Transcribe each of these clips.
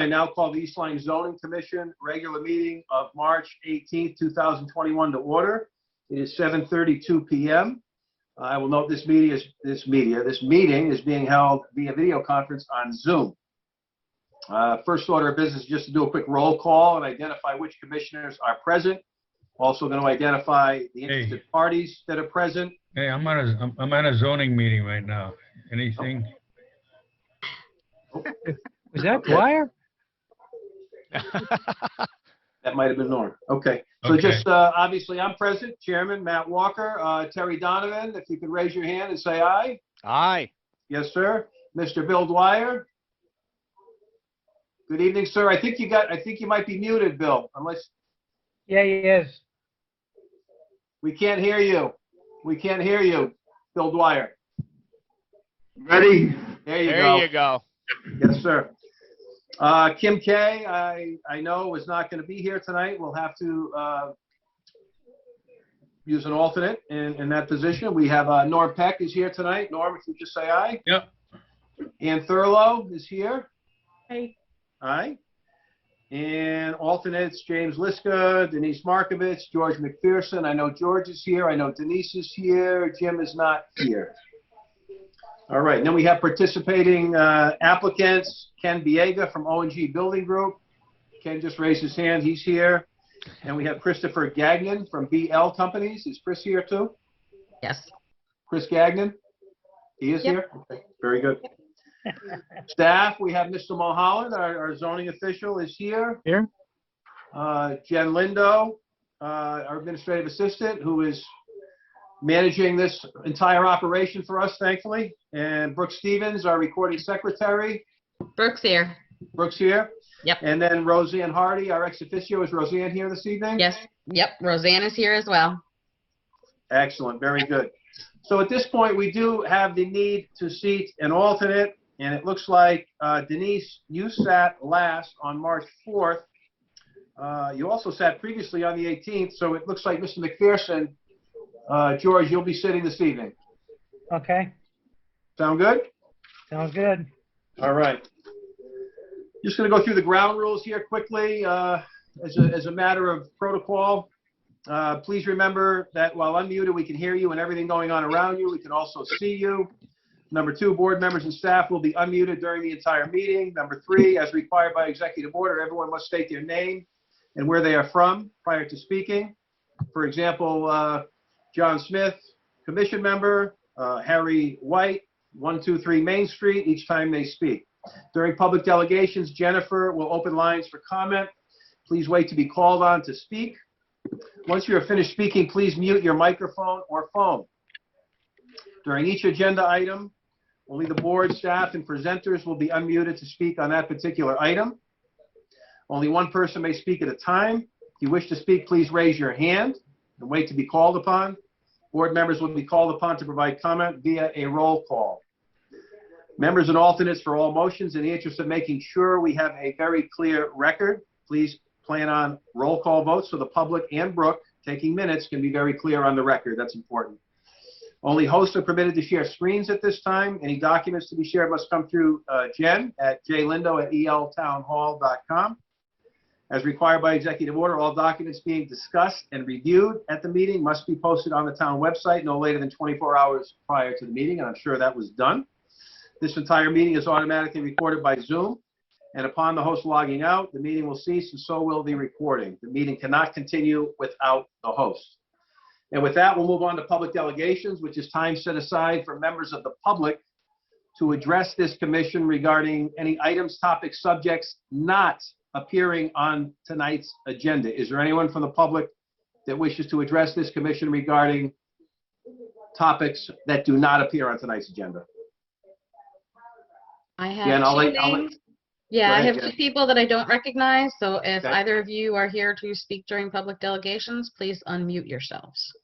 now call the East Lyme Zoning Commission regular meeting of March 18th, 2021 to order. It is 7:32 p.m. I will note this meeting is being held via video conference on Zoom. First order of business is just to do a quick roll call and identify which commissioners are present. Also going to identify the interested parties that are present. Hey, I'm at a zoning meeting right now. Anything? Okay. Was that Dwyer? That might have been Norm. Okay. So just obviously I'm present, Chairman Matt Walker, Terry Donovan, if you could raise your hand and say aye. Aye. Yes, sir. Mr. Bill Dwyer. Good evening, sir. I think you might be muted, Bill, unless. Yeah, he is. We can't hear you. We can't hear you, Bill Dwyer. Ready? There you go. There you go. Yes, sir. Kim Kay, I know is not going to be here tonight. We'll have to use an alternate in that position. We have Norm Peck is here tonight. Norm, if you just say aye. Yep. Ann Thurlow is here. Hey. Aye. And alternates, James Liska, Denise Markovich, George McPherson. I know George is here. I know Denise is here. Jim is not here. All right. And then we have participating applicants, Ken Biega from O&G Building Group. Ken just raised his hand. He's here. And we have Christopher Gagnon from BL Companies. Is Chris here too? Yes. Chris Gagnon? He is here? Okay. Very good. Staff, we have Mr. Mulholland, our zoning official, is here. Here. Jen Lindo, our administrative assistant, who is managing this entire operation for us, thankfully. And Brooke Stevens, our recording secretary. Brooke's here. Brooke's here. Yep. And then Roseanne Hardy, our ex officio. Is Roseanne here this evening? Yes. Yep. Roseanne is here as well. Excellent. Very good. So at this point, we do have the need to seat an alternate. And it looks like, Denise, you sat last on March 4th. You also sat previously on the 18th. So it looks like Mr. McPherson, George, you'll be sitting this evening. Okay. Sound good? Sounds good. All right. Just going to go through the ground rules here quickly as a matter of protocol. Please remember that while unmuted, we can hear you and everything going on around you. We can also see you. Number 2, board members and staff will be unmuted during the entire meeting. Number 3, as required by executive order, everyone must state their name and where they are from prior to speaking. For example, John Smith, commission member, Harry White, 123 Main Street, each time they speak. During public delegations, Jennifer will open lines for comment. Please wait to be called on to speak. Once you're finished speaking, please mute your microphone or phone. During each agenda item, only the board, staff, and presenters will be unmuted to speak on that particular item. Only one person may speak at a time. If you wish to speak, please raise your hand and wait to be called upon. Board members will be called upon to provide comment via a roll call. Members and alternates for all motions, in the interest of making sure we have a very clear record, please plan on roll call votes so the public and Brooke, taking minutes, can be very clear on the record. That's important. Only hosts are permitted to share screens at this time. Any documents to be shared must come through Jen at jlindo@eltownhall.com. As required by executive order, all documents being discussed and reviewed at the meeting must be posted on the town website no later than 24 hours prior to the meeting, and I'm sure that was done. This entire meeting is automatically recorded by Zoom, and upon the host logging out, the meeting will cease, and so will the recording. The meeting cannot continue without the host. And with that, we'll move on to public delegations, which is time set aside for members of the public to address this commission regarding any items, topics, subjects not appearing on tonight's agenda. Is there anyone from the public that wishes to address this commission regarding topics that do not appear on tonight's agenda? I have Jen, two names. Yeah, I have Jen. 2 people that I don't recognize. So if Okay. either of you are here to speak during public delegations, please unmute yourselves.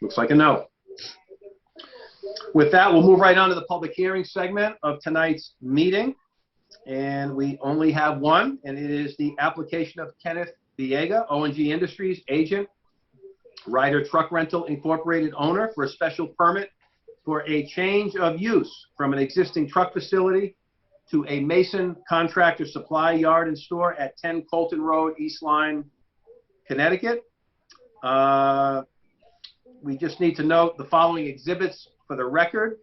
Looks like a no. With that, we'll move right on to the public hearing segment of tonight's meeting. And we only have one, and it is the application of Kenneth Biega, O&G Industries agent, Ryder Truck Rental Incorporated owner for a special permit for a change of use from an existing truck facility to a Mason Contractor Supply Yard and Store at 10 Colton Road, East Lyme, Connecticut. We just need to note the following exhibits for the record.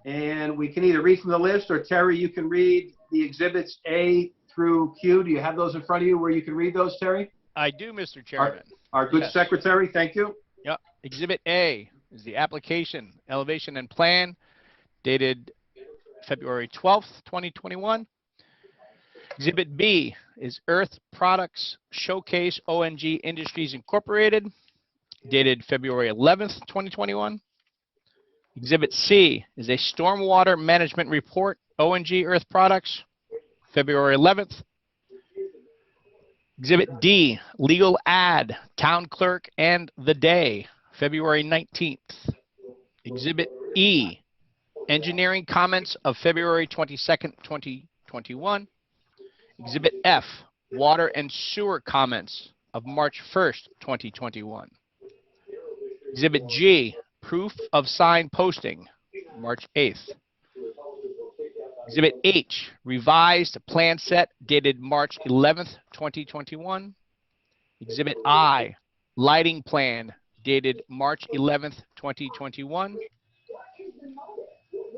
And we can either read from the list, or Terry, you can read the exhibits A through Q. Do you have those in front of you where you can read those, Terry? I do, Mr. Chairman. Our good Yes. secretary, thank you. Yep. Exhibit A is the application, elevation and plan dated February 12th, 2021. Exhibit B is Earth Products Showcase ONG Industries Incorporated dated February 11th, 2021. Exhibit C is a Stormwater Management Report ONG Earth Products, February 11th. Exhibit D, Legal Ad, Town Clerk and the Day, February 19th. Exhibit E, Engineering Comments of February 22nd, 2021. Exhibit F, Water and Sewer Comments of March 1st, 2021. Exhibit G, Proof of Sign Posting, March 8th. Exhibit H, Revised Plan Set dated March 11th, 2021. Exhibit I, Lighting Plan dated March 11th, 2021.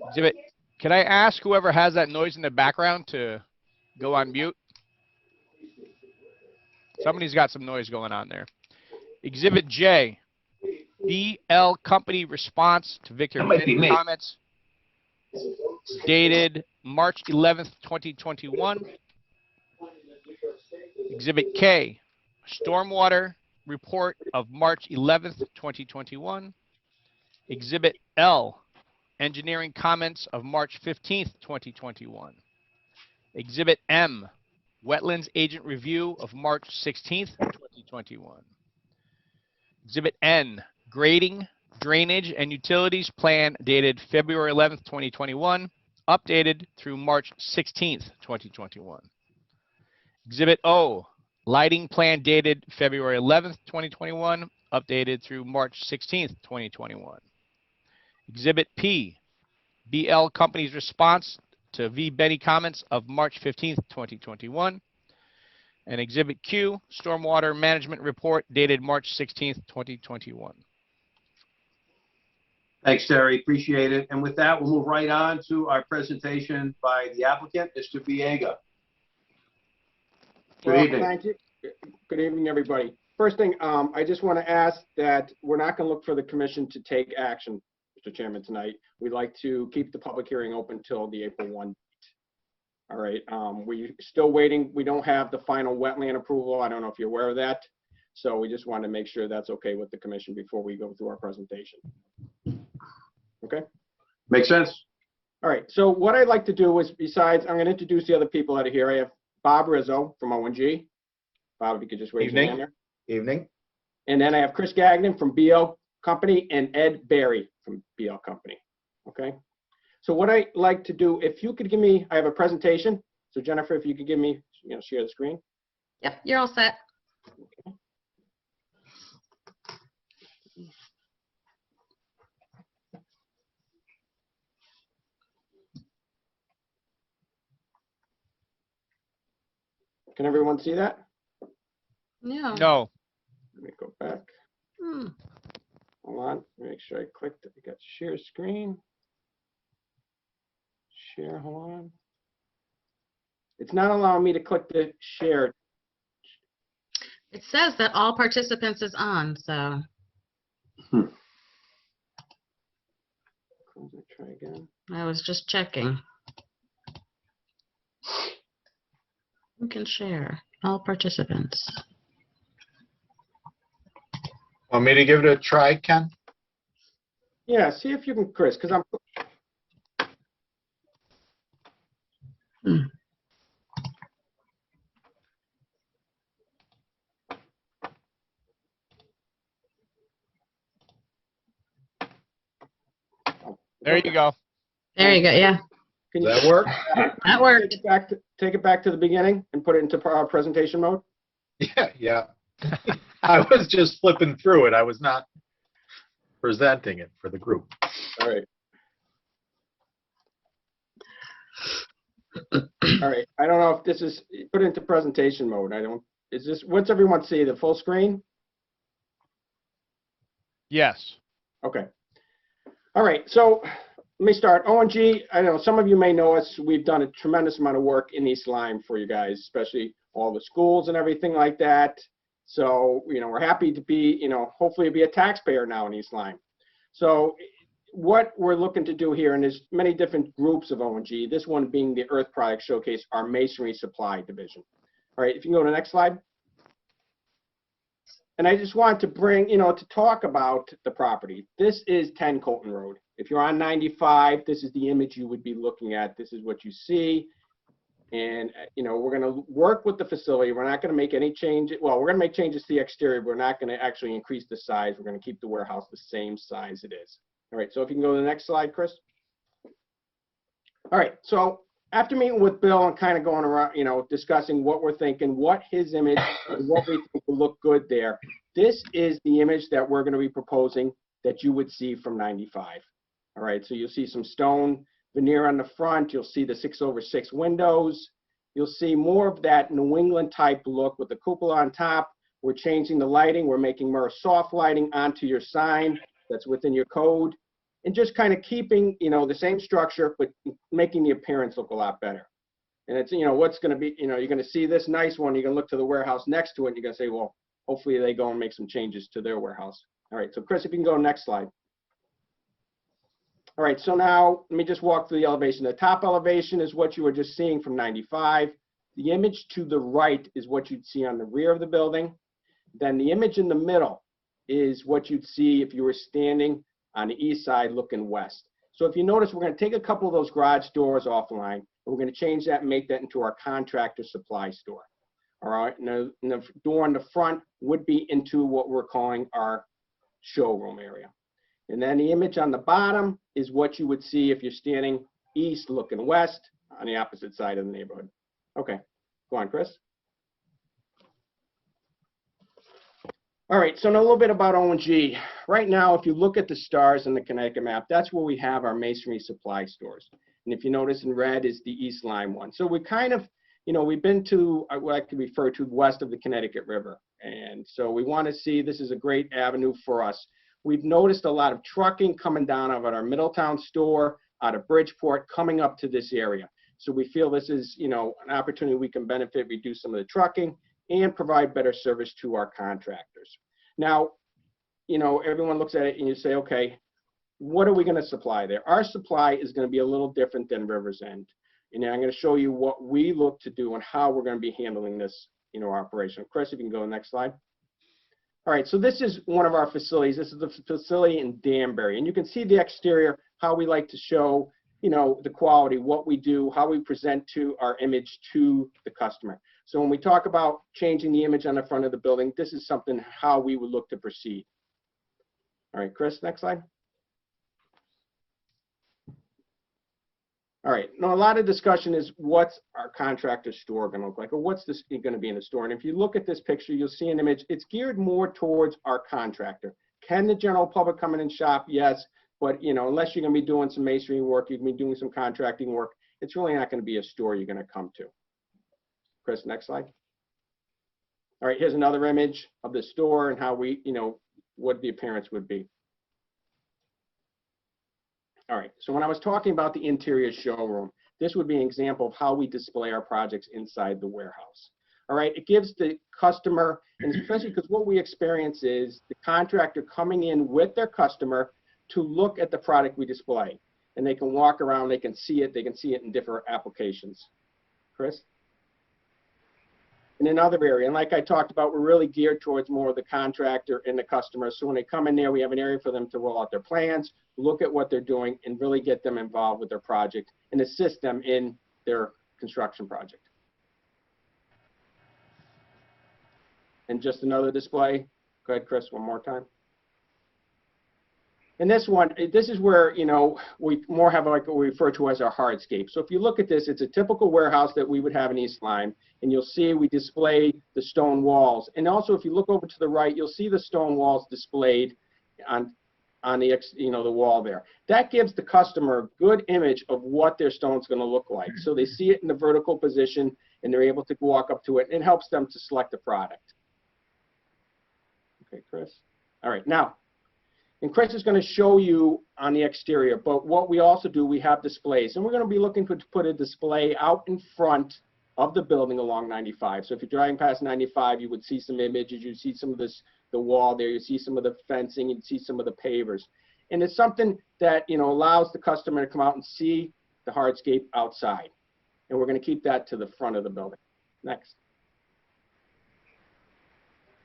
Exhibit, can I ask whoever has that noise in the background to go on mute? Somebody's got some noise going on there. Exhibit J, BL Company Response to Victor That might be Benny me. Comments dated March 11th, 2021. Exhibit K, Stormwater Report of March 11th, 2021. Exhibit L, Engineering Comments of March 15th, 2021. Exhibit M, Wetlands Agent Review of March 16th, 2021. Exhibit N, Grading, Drainage, and Utilities Plan dated February 11th, 2021, updated through March 16th, 2021. Exhibit O, Lighting Plan dated February 11th, 2021, updated through March 16th, 2021. Exhibit P, BL Company's Response to V. Benny Comments of March 15th, 2021. And Exhibit Q, Stormwater Management Report dated March 16th, 2021. Thanks, Terry. Appreciate it. And with that, we'll move right on to our presentation by the applicant, Mr. Viega. Good Well, evening. thank you. Good evening, everybody. First thing, I just want to ask that we're not going to look for the commission to take action, Mr. Chairman, tonight. We'd like to keep the public hearing open till the April 1 date. All right, we're still waiting. We don't have the final wetland approval. I don't know if you're aware of that. So we just wanted to make sure that's okay with the commission before we go through our presentation. Okay? Makes sense? All right, so what I'd like to do is, besides, I'm going to introduce the other people that are here. I have Bob Rizzo from ONG. Bob, if you could just raise your hand there. Evening. And then I have Chris Gagnon from BL Company and Ed Barry from BL Company. Okay? So what I like to do, if you could give me, I have a presentation. So Jennifer, if you could give me, share the screen. Yep, you're all set. Can everyone see that? Yeah. No. Let me go back. Hmm. Hold on. Make sure I clicked it. I got share screen. Share, hold on. It's not allowing me to click the share. It says that all participants is on, so Try again. I was just checking. You can share all participants. Want me to give it a try, Ken? Yeah, see if you can, Chris, because I'm. There you go. There you go. Yeah, Can Does you that work? that worked. take it back to the beginning and put it into our presentation mode? Yeah, yeah. I was just flipping through it. I was not presenting it for the group. All right. All right. I don't know if this is put into presentation mode. Is this, what's everyone see? The full screen? Yes. Okay. All right. So let me start. O&G, I know some of you may know us. We've done a tremendous amount of work in East Lyme for you guys, especially all the schools and everything like that. So, we're happy to be, hopefully be a taxpayer now in East Lyme. So what we're looking to do here, and there's many different groups of O&G, this one being the Earth Product Showcase, our masonry supply division. All right, if you can go to the next slide. And I just wanted to bring, to talk about the property. This is 10 Colton Road. If you're on 95, this is the image you would be looking at. This is what you see. And, we're going to work with the facility. We're not going to make any changes. Well, we're going to make changes to the exterior, but we're not going to actually increase the size. We're going to keep the warehouse the same size it is. All right, so if you can go to the next slide, Chris. All right, so after meeting with Bill and kind of going around, discussing what we're thinking, what his image, and what we think will look good there, this is the image that we're going to be proposing that you would see from 95. All right, so you'll see some stone veneer on the front. You'll see the 6/6 windows. You'll see more of that New England type look with the cupola on top. We're changing the lighting. We're making more soft lighting onto your sign that's within your code. And just kind of keeping, the same structure, but making the appearance look a lot better. And it's, what's going to be, you're going to see this nice one. You're going to look to the warehouse next to it. And you're going to say, well, hopefully they go and make some changes to their warehouse. All right, so Chris, if you can go next slide. All right, so now let me just walk through the elevation. The top elevation is what you were just seeing from 95. The image to the right is what you'd see on the rear of the building. Then the image in the middle is what you'd see if you were standing on the east side looking west. So if you notice, we're going to take a couple of those garage doors offline, and we're going to change that and make that into our contractor supply store. All right, and the door in the front would be into what we're calling our showroom area. And then the image on the bottom is what you would see if you're standing east looking west on the opposite side of the neighborhood. Okay, go on, Chris. All right, so now a little bit about O&G. Right now, if you look at the stars in the Connecticut map, that's where we have our masonry supply stores. And if you notice in red is the East Lyme one. So we kind of, we've been to what I could refer to west of the Connecticut River. And so we want to see this is a great avenue for us. We've noticed a lot of trucking coming down out of our Middletown store, out of Bridgeport, coming up to this area. So we feel this is, an opportunity we can benefit, reduce some of the trucking, and provide better service to our contractors. Now, everyone looks at it and you say, okay, what are we going to supply there? Our supply is going to be a little different than River's End. And I'm going to show you what we look to do and how we're going to be handling this, operation. Chris, if you can go to the next slide. All right, so this is one of our facilities. This is the facility in Danbury. And you can see the exterior, how we like to show, the quality, what we do, how we present to our image to the customer. So when we talk about changing the image on the front of the building, this is something how we would look to proceed. All right, Chris, next slide. All right, now a lot of discussion is what's our contractor store going to look like, or what's this going to be in the store? And if you look at this picture, you'll see an image. It's geared more towards our contractor. Can the general public come in and shop? Yes, but unless you're going to be doing some masonry work, you're going to be doing some contracting work, it's really not going to be a store you're going to come to. Chris, next slide. All right, here's another image of the store and how we, what the appearance would be. All right, so when I was talking about the interior showroom, this would be an example of how we display our projects inside the warehouse. All right, it gives the customer, and especially because what we experience is the contractor coming in with their customer to look at the product we display. And they can walk around, they can see it in different applications. Chris? In another area, and like I talked about, we're really geared towards more of the contractor and the customer. So when they come in there, we have an area for them to roll out their plans, look at what they're doing, and really get them involved with their project and assist them in their construction project. And just another display. Go ahead, Chris, one more time. And this one, this is where, you know, we more have like what we refer to as our hardscape. So if you look at this, it's a typical warehouse that we would have in East Lyme, and you'll see we display the stone walls. And also, if you look over to the right, you'll see the stone walls displayed on the, you know, the wall there. That gives the customer a good image of what their stone's going to look like. So they see it in the vertical position, and they're able to walk up to it, and it helps them to select the product. Okay, Chris. All right, now. And Chris is going to show you on the exterior, but what we also do, we have displays. And we're going to be looking to put a display out in front of the building along 95. So if you're driving past 95, you would see some images, you'd see some of this, the wall there, you see some of the fencing, you'd see some of the pavers. And it's something that, you know, allows the customer to come out and see the hardscape outside. And we're going to keep that to the front of the building. Next.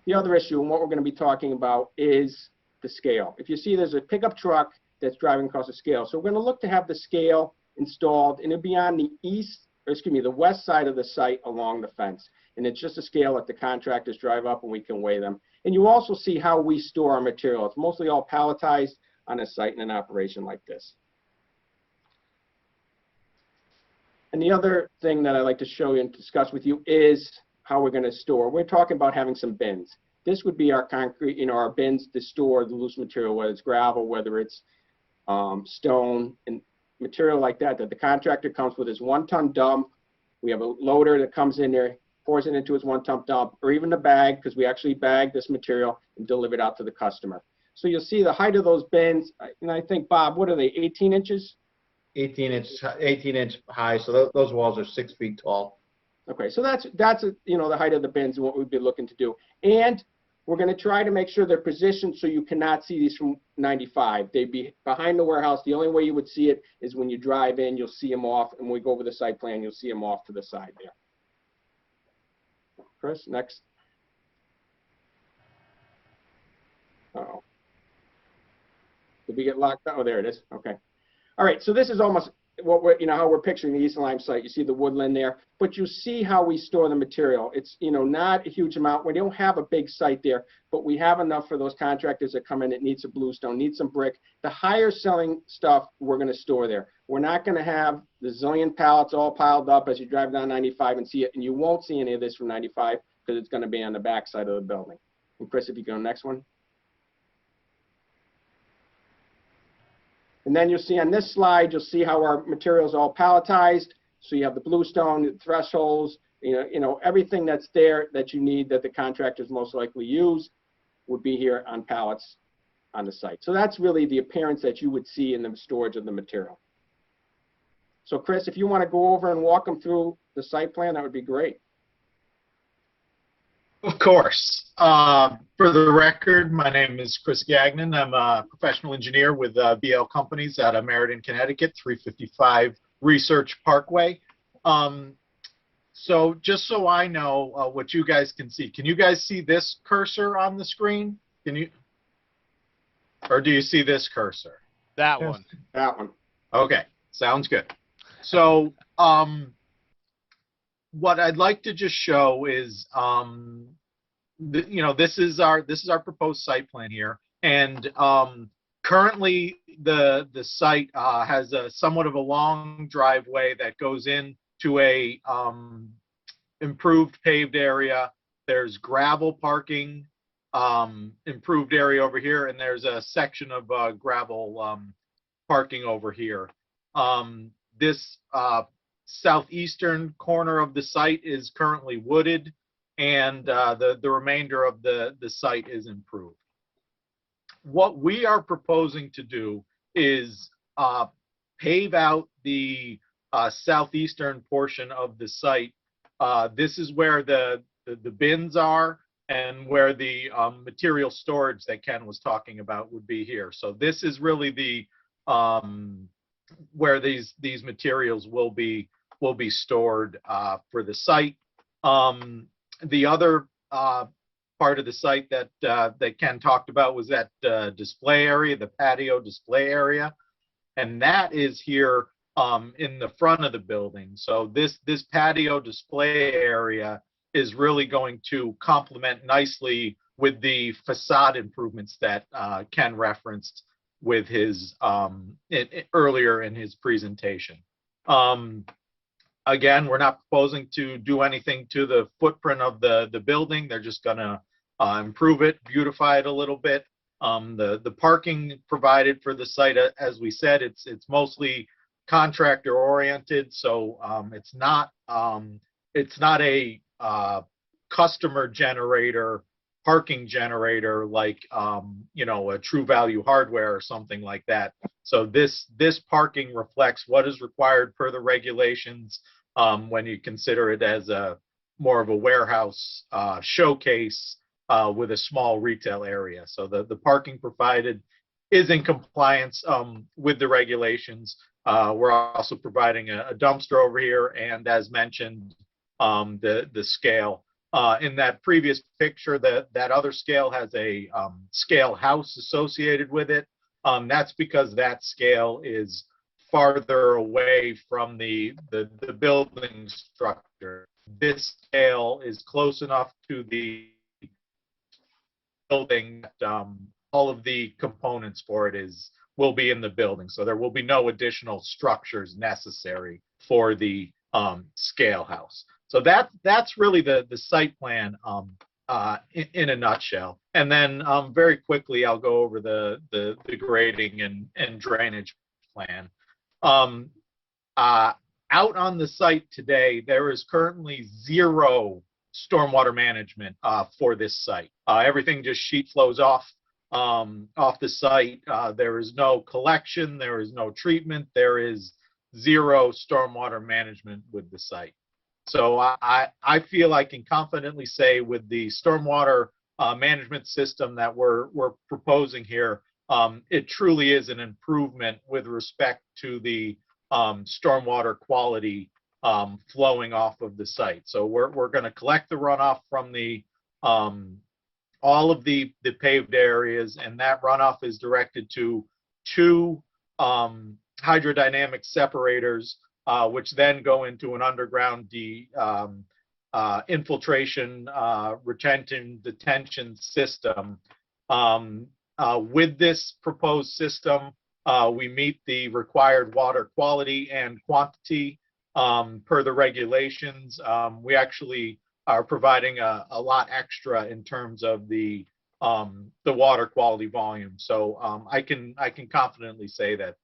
The other issue, and what we're going to be talking about, is the scale. If you see, there's a pickup truck that's driving across the scale. So we're going to look to have the scale installed, and it'll be on the west side of the site along the fence. And it's just a scale that the contractors drive up and we can weigh them. And you also see how we store our material. It's mostly all palletized on a site in an operation like this. And the other thing that I'd like to show you and discuss with you is how we're going to store. We're talking about having some bins. This would be our concrete, you know, our bins to store the loose material, whether it's gravel, whether it's stone, and material like that, that the contractor comes with his 1-ton dump. We have a loader that comes in there, pours it into his 1-ton dump, or even a bag, because we actually bag this material and deliver it out to the customer. So you'll see the height of those bins, and I think, Bob, what are they, 18 inches? 18-inch high, so those walls are 6 feet tall. Okay, so that's you know, the height of the bins and what we'd be looking to do. And we're going to try to make sure they're positioned so you cannot see these from 95. They'd be behind the warehouse. The only way you would see it is when you drive in, you'll see them off, and when we go over the site plan, you'll see them off to the side there. Chris, next. Uh-oh. Did we get locked out? Oh, there it is. Okay. All right, so this is almost what we're, you know, how we're picturing the East Lyme site. You see the woodland there, but you see how we store the material. It's, you know, not a huge amount. We don't have a big site there, but we have enough for those contractors that come in that need some bluestone, need some brick. The higher selling stuff we're going to store there. We're not going to have the zillion pallets all piled up as you drive down 95 and see it, and you won't see any of this from 95 because it's going to be on the back side of the building. And Chris, if you go next one. And then you'll see on this slide, you'll see how our material is all palletized. So you have the bluestone, the thresholds, you know, everything that's there that you need that the contractors most likely use would be here on pallets on the site. So that's really the appearance that you would see in the storage of the material. So Chris, if you want to go over and walk them through the site plan, that would be great. Of course. For the record, my name is Chris Gagnon. I'm a professional engineer with BL Companies out of Meriden, Connecticut, 355 Research Parkway. So just so I know what you guys can you guys see this cursor on the screen? Can you, or do you see this cursor? That one. That one. Okay, sounds good. So what I'd like to just show is, you know, this is our proposed site plan here, and currently the site has a somewhat of a long driveway that goes into a improved paved area. There's gravel parking, improved area over here, and there's a section of gravel parking over here. This southeastern corner of the site is currently wooded, and the remainder of the site is improved. What we are proposing to do is pave out the southeastern portion of the site. This is where the bins are, and where the material storage that Ken was talking about would be here. So this is really the where these materials will be stored for the site. The other part of the site that Ken talked about was that display area, the patio display area, and that is here in the front of the building. So this patio display area is really going to complement nicely with the facade improvements that Ken referenced with his earlier in his presentation. Again, we're not proposing to do anything to the footprint of the building. They're just going to improve it, beautify it a little bit. The parking provided for the site, as we said, it's mostly contractor oriented, so it's not a customer generator, parking generator like a True Value Hardware or something like that. So this parking reflects what is required per the regulations when you consider it as more of a warehouse showcase with a small retail area. So the parking provided is in compliance with the regulations. We're also providing a dumpster over here, and as mentioned, the scale. In that previous picture, that other scale has a scale house associated with it. That's because that scale is farther away from the building structure. This scale is close enough to the building that all of the components for it will be in the building. So there will be no additional structures necessary for the scale house. So that's really the site plan in a nutshell. And then very quickly, I'll go over the grading and drainage plan. Out on the site today, there is currently 0 stormwater management for this site. Everything just sheet flows off the site. There is no collection, there is no treatment, there is 0 stormwater management with the site. So I feel I can confidently say with the stormwater management system that we're proposing here, it truly is an improvement with respect to the stormwater quality flowing off of the site. So we're going to collect the runoff from the all of the paved areas, and that runoff is directed to 2 hydrodynamic separators, which then go into an underground infiltration retention detention system. With this proposed system, we meet the required water quality and quantity per the regulations. We actually are providing a lot extra in terms of the water quality volume. So I can confidently say that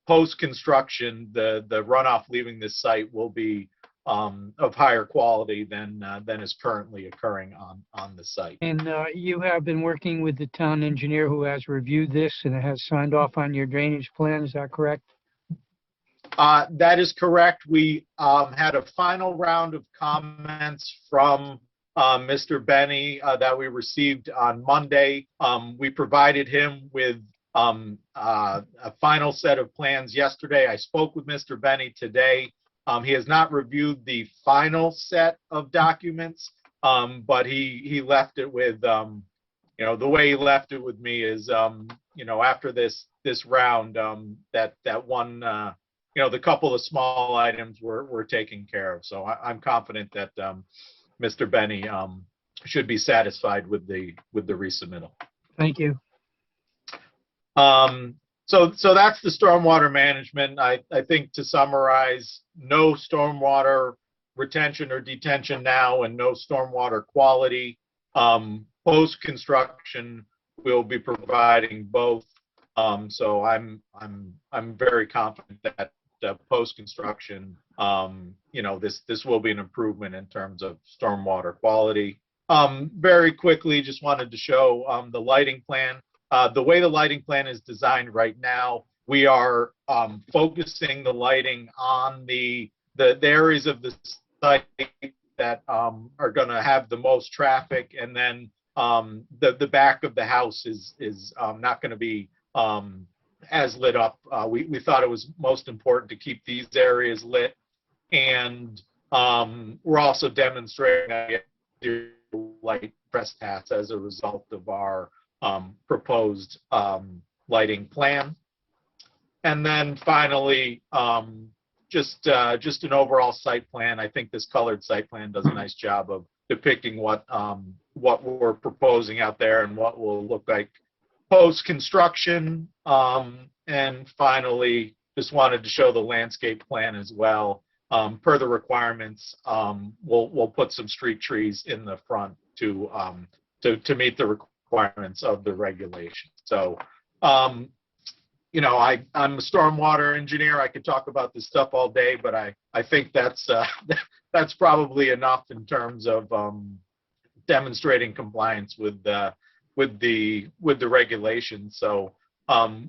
post-construction, the runoff leaving this site will be of higher quality than is currently occurring on the site. And you have been working with the town engineer who has reviewed this and has signed off on your drainage plan, is that correct? That is correct. We had a final round of comments from Mr. Benny that we received on Monday. We provided him with a final set of plans yesterday. I spoke with Mr. Benny today. He has not reviewed the final set of documents, but he left it with, the way he left it with me is, after this round, that one, the couple of small items were taken care of. So I'm confident that Mr. Benny should be satisfied with the resubmittal. Thank you. So that's the stormwater management. I think to summarize, no stormwater retention or detention now, and no stormwater quality. Post-construction, we'll be providing both. So I'm very confident that post-construction, this will be an improvement in terms of stormwater quality. Very quickly, just wanted to show the lighting plan. The way the lighting plan is designed right now, we are focusing the lighting on the areas of the site that are going to have the most traffic, and then the back of the house is not going to be as lit up. We thought it was most important to keep these areas lit, and we're also demonstrating light trespass as a result of our proposed lighting plan. And then finally, just an overall site plan. I think this colored site plan does a nice job of depicting what we're proposing out there and what will look like post-construction. And finally, just wanted to show the landscape plan as well. Per the requirements, we'll put some street trees in the front to meet the requirements of the regulation. So, you know, I'm a stormwater engineer. I could talk about this stuff all day, but I think that's that's probably enough in terms of demonstrating compliance with the regulations. So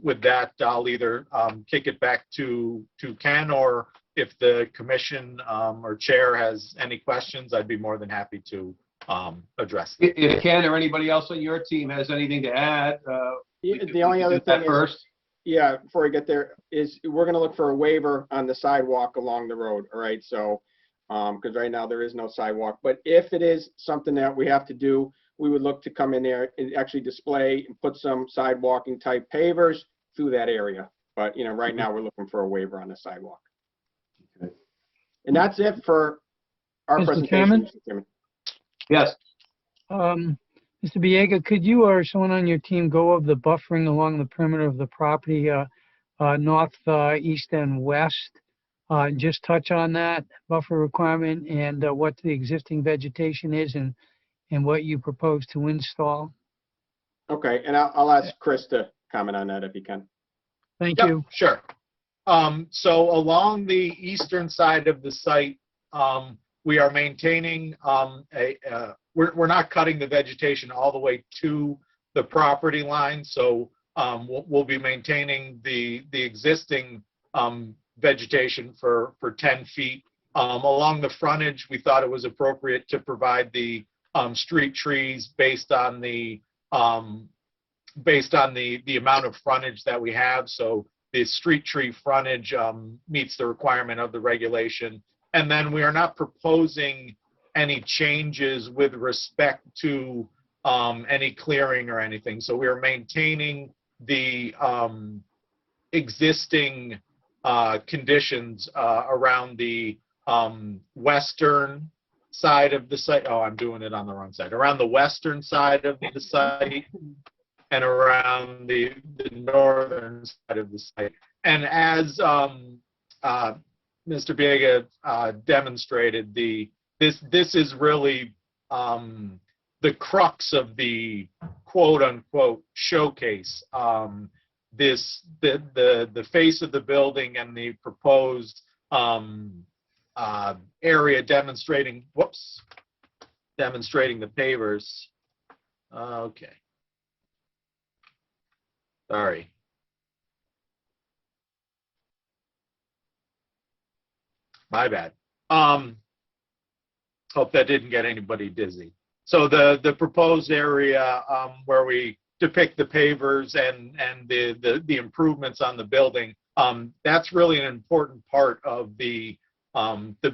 with that, I'll either kick it back to Ken, or if the commission or chair has any questions, I'd be more than happy to address them. If Ken or anybody else on your team has anything to add, The only other thing is, first. yeah, before I get there, is we're gonna look for a waiver on the sidewalk along the road, all right? So, because right now there is no sidewalk, but if it is something that we have to do, we would look to come in there and actually display and put some sidewalking type pavers through that area. But, you know, right now we're looking for a waiver on the sidewalk. Okay. And that's it for our Mr. presentation. Chairman? Mr. Chairman. Yes. Mr. Biega, could you or someone on your team go over the buffering along the perimeter of the property, north, east, and west? Just touch on that buffer requirement and what the existing vegetation is and what you propose to install. Okay, and I'll ask Chris to comment on that if he can. Thank Yep, you. sure. So along the eastern side of the site, we are maintaining we're not cutting the vegetation all the way to the property line. So we'll be maintaining the existing vegetation for 10 feet. Along the frontage, we thought it was appropriate to provide the street trees based on the amount of frontage that we have. So the street tree frontage meets the requirement of the regulation. And then we are not proposing any changes with respect to any clearing or anything. So we are maintaining the existing conditions around the western side of the site. Oh, I'm doing it on the wrong side. Around the western side of the site and around the northern side of the site. And as Mr. Biega demonstrated, this is really the crux of the quote-unquote showcase. The face of the building and the proposed area demonstrating the pavers. Okay. Sorry. My bad. Hope that didn't get anybody dizzy. So the proposed area where we depict the pavers and the improvements on the building, that's really an important part of the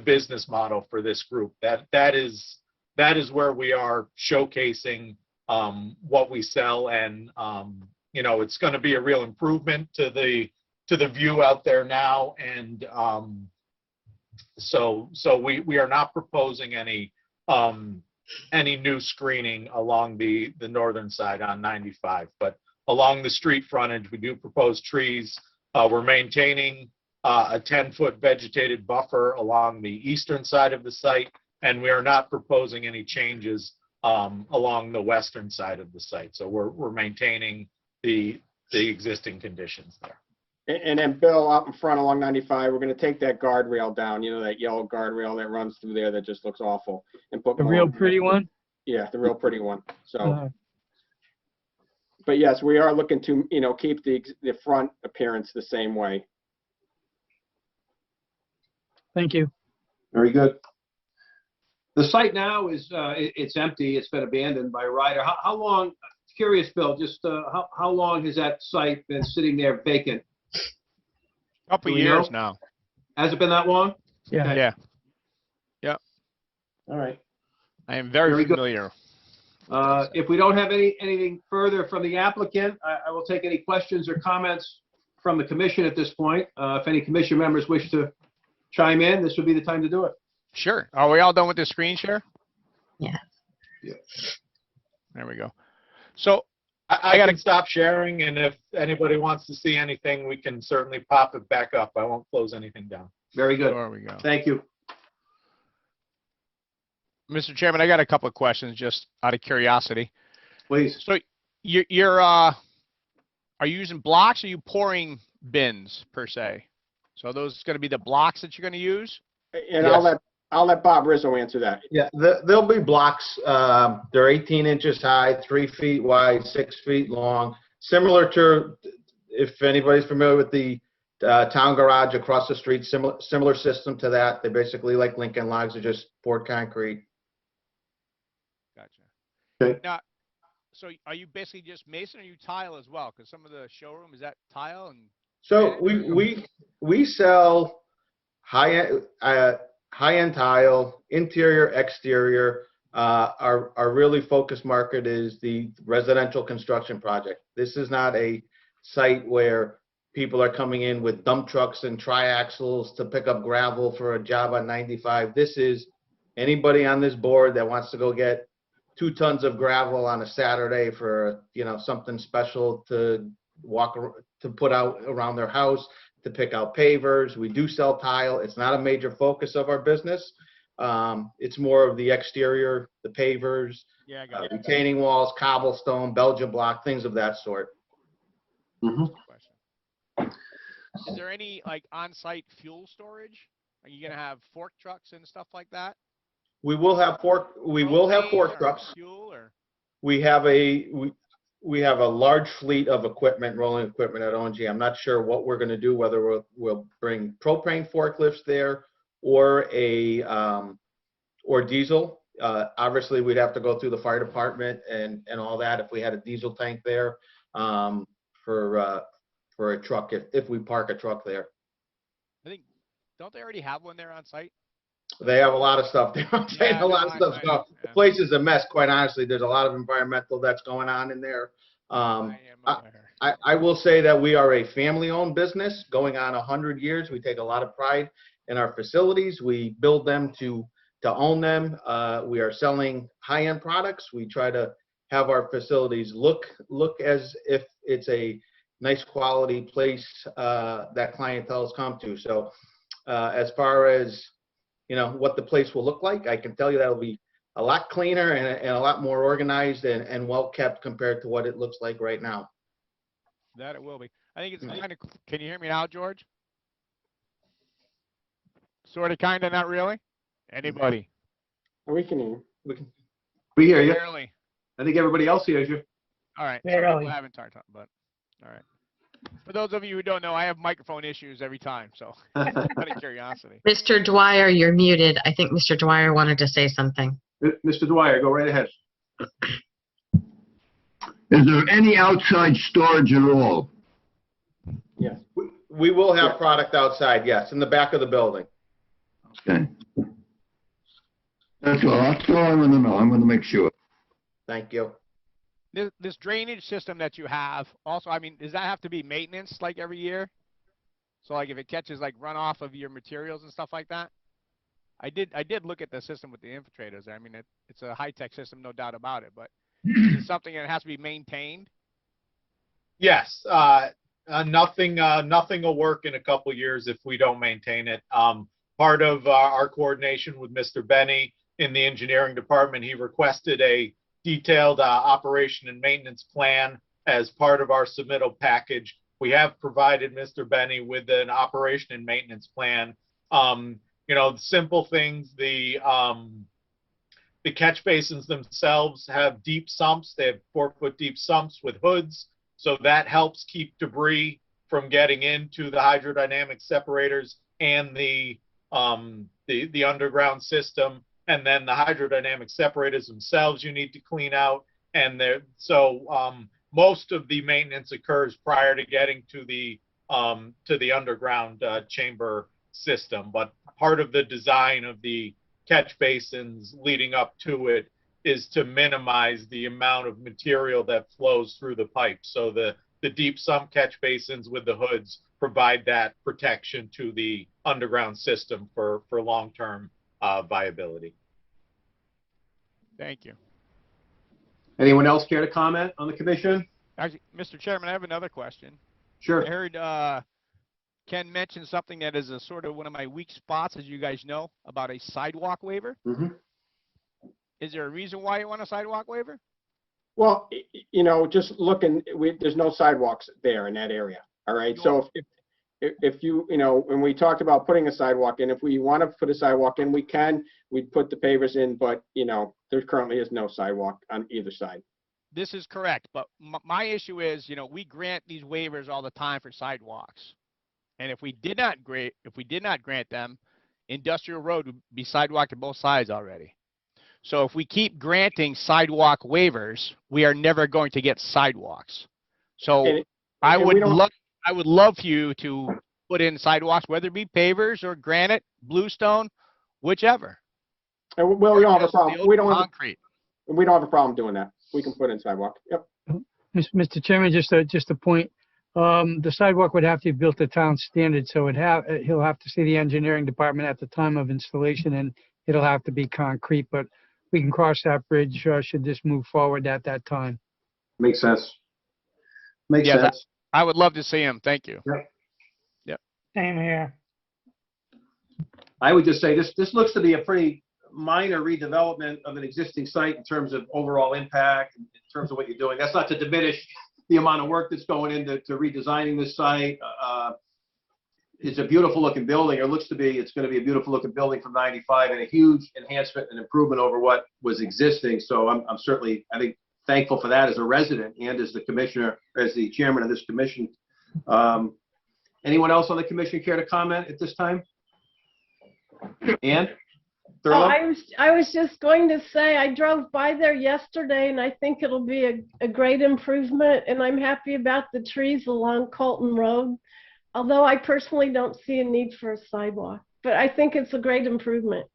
business model for this group. That is where we are showcasing what we sell, and you know, it's going to be a real improvement to the view out there now. And so we are not proposing any new screening along the northern side on 95, but along the street frontage, we do propose trees. We're maintaining a 10-foot vegetated buffer along the eastern side of the site, and we are not proposing any changes along the western side of the site. So we're maintaining the existing conditions there. And then Bill, out in front along 95, we're gonna take that guardrail down, you know, that yellow guardrail that runs through there that just looks awful, and put The more. real pretty one? Yeah, the real pretty one. So, Uh, but yes, we are looking to, you know, keep the front appearance the same way. Thank you. Very good. The site now is, it's empty. It's been abandoned by Ryder. How long, curious, Bill, just how long has that site been sitting there vacant? Couple Do we years know? now. Has it been that long? Yeah. Yeah, All right. I am very Very good. familiar. If we don't have anything further from the applicant, I will take any questions or comments from the commission at this point. If any commission members wish to chime in, this would be the time to do it. Sure. Are we all done with the screen share? Yeah. Yeah. There we go. So I can stop sharing, and if anybody wants to see anything, we can certainly pop it back up. I won't close anything down. Very good. There we go. Thank you. Mr. Chairman, I got a couple of questions just out of curiosity. Please. So you're are you using blocks or are you pouring bins per se? So are those going to be the blocks that you're going to use? And Yes. I'll let Bob Rizzo answer that. Yeah, there'll be blocks. They're 18 inches high, 3 feet wide, 6 feet long. Similar to, if anybody's familiar with the town garage across the street, similar system to that. They're basically like Lincoln Logs, they're just poured concrete. Gotcha. Okay. Now, so are you basically just mason or you tile as well? Because some of the showroom, is that tile and So we sell high-end tile, interior, exterior. Our really focused market is the residential construction project. This is not a site where people are coming in with dump trucks and triaxles to pick up gravel for a job on 95. This is anybody on this board that wants to go get 2 tons of gravel on a Saturday for, you know, something special to put out around their house, to pick out pavers. We do sell tile. It's not a major focus of our business. It's more of the exterior, the pavers, yeah, I got it. retaining walls, cobblestone, Belgian block, things of that sort. Mm-hmm. Question. Is there any like on-site fuel storage? Are you going to have fork trucks and stuff like that? We will have fork Propane or trucks. Fuel or? We have a large fleet of equipment, rolling equipment at ONG. I'm not sure what we're going to do, whether we'll bring propane forklifts there or or diesel. Obviously, we'd have to go through the fire department and all that if we had a diesel tank there for a truck if we park a truck there. I think, don't they already have one there on site? They have a lot of stuff there. I'm saying Yeah, a lot no, of stuff's I going. know, The yeah. place is a mess, quite honestly. There's a lot of environmental that's going on in there. I am aware. I will say that we are a family-owned business going on 100 years. We take a lot of pride in our facilities. We build them to own them. We are selling high-end products. We try to have our facilities look as if it's a nice quality place that clientele's come to. So as far as, you know, what the place will look like, I can tell you that'll be a lot cleaner and a lot more organized and well kept compared to what it looks like right now. That it will be. I think it's kind of, can you hear me now, George? Sort of, kind of, not really? Anybody? We can hear you. We hear you. Barely. I think everybody else hears you. All right. Barely. I haven't talked, but all right. For those of you who don't know, I have microphone issues every time, so out of curiosity. Mr. Dwyer, you're muted. I think Mr. Dwyer wanted to say something. Mr. Dwyer, go right ahead. Is there any outside storage at all? Yes. We will have product outside, yes, in the back of the building. Okay. That's all I want to know. I'm going to make sure. Thank you. This drainage system that you have, also, I mean, does that have to be maintenance like every year? So like if it catches like runoff of your materials and stuff like that? I did look at the system with the infiltrators. I mean, it's a high-tech system, no doubt about it, but is it something that has to be maintained? Yes, nothing will work in a couple years if we don't maintain it. Part of our coordination with Mr. Benny in the engineering department, he requested a detailed operation and maintenance plan as part of our submittal package. We have provided Mr. Benny with an operation and maintenance plan. You know, simple things, the catch basins themselves have deep sumps. They have 4-foot deep sumps with hoods. So that helps keep debris from getting into the hydrodynamic separators and the underground system. And then the hydrodynamic separators themselves you need to clean out. And most of the maintenance occurs prior to getting to the underground chamber system. But part of the design of the catch basins leading up to it is to minimize the amount of material that flows through the pipe. So the deep sump catch basins with the hoods provide that protection to the underground system for long-term viability. Thank you. Anyone else care to comment on the commission? Actually, Mr. Chairman, I have another question. Sure. I heard Ken mention something that is a sort of one of my weak spots, as you guys know, about a sidewalk waiver. Mm-hmm. Is there a reason why you want a sidewalk waiver? Well, you know, just looking, there's no sidewalks there in that area. All right. So if you, you know, when we talked about putting a sidewalk in, if we want to put a sidewalk in, we can, we'd put the pavers in, but you know, there currently is no sidewalk on either side. This is correct, but my issue is, you know, we grant these waivers all the time for sidewalks. And if we did not grant them, Industrial Road would be sidewalked to both sides already. So if we keep granting sidewalk waivers, we are never going to get sidewalks. So I would love for you to put in sidewalks, whether it be pavers or granite, bluestone, whichever. And well, we don't have a problem. We don't have a problem doing that. We can put in sidewalk. Yep. Mr. Chairman, just a point. The sidewalk would have to be built to town standard, so he'll have to see the engineering department at the time of installation, and it'll have to be concrete, but we can cross that bridge should this move forward at that time. Makes sense. Makes sense. I would love to see him. Thank you. Yep. Same here. I would just say this looks to be a pretty minor redevelopment of an existing site in terms of overall impact, in terms of what you're doing. That's not to diminish the amount of work that's going into redesigning this site. It's a beautiful looking building, or looks to be. It's going to be a beautiful looking building from '95 and a huge enhancement and improvement over what was existing. So I'm certainly, I think, thankful for that as a resident and as the commissioner, as the chairman of this commission. Anyone else on the commission care to comment at this time? Ann? I was just going to say, I drove by there yesterday and I think it'll be a great improvement, and I'm happy about the trees along Colton Road. Although I personally don't see a need for a sidewalk, but I think it's a great improvement.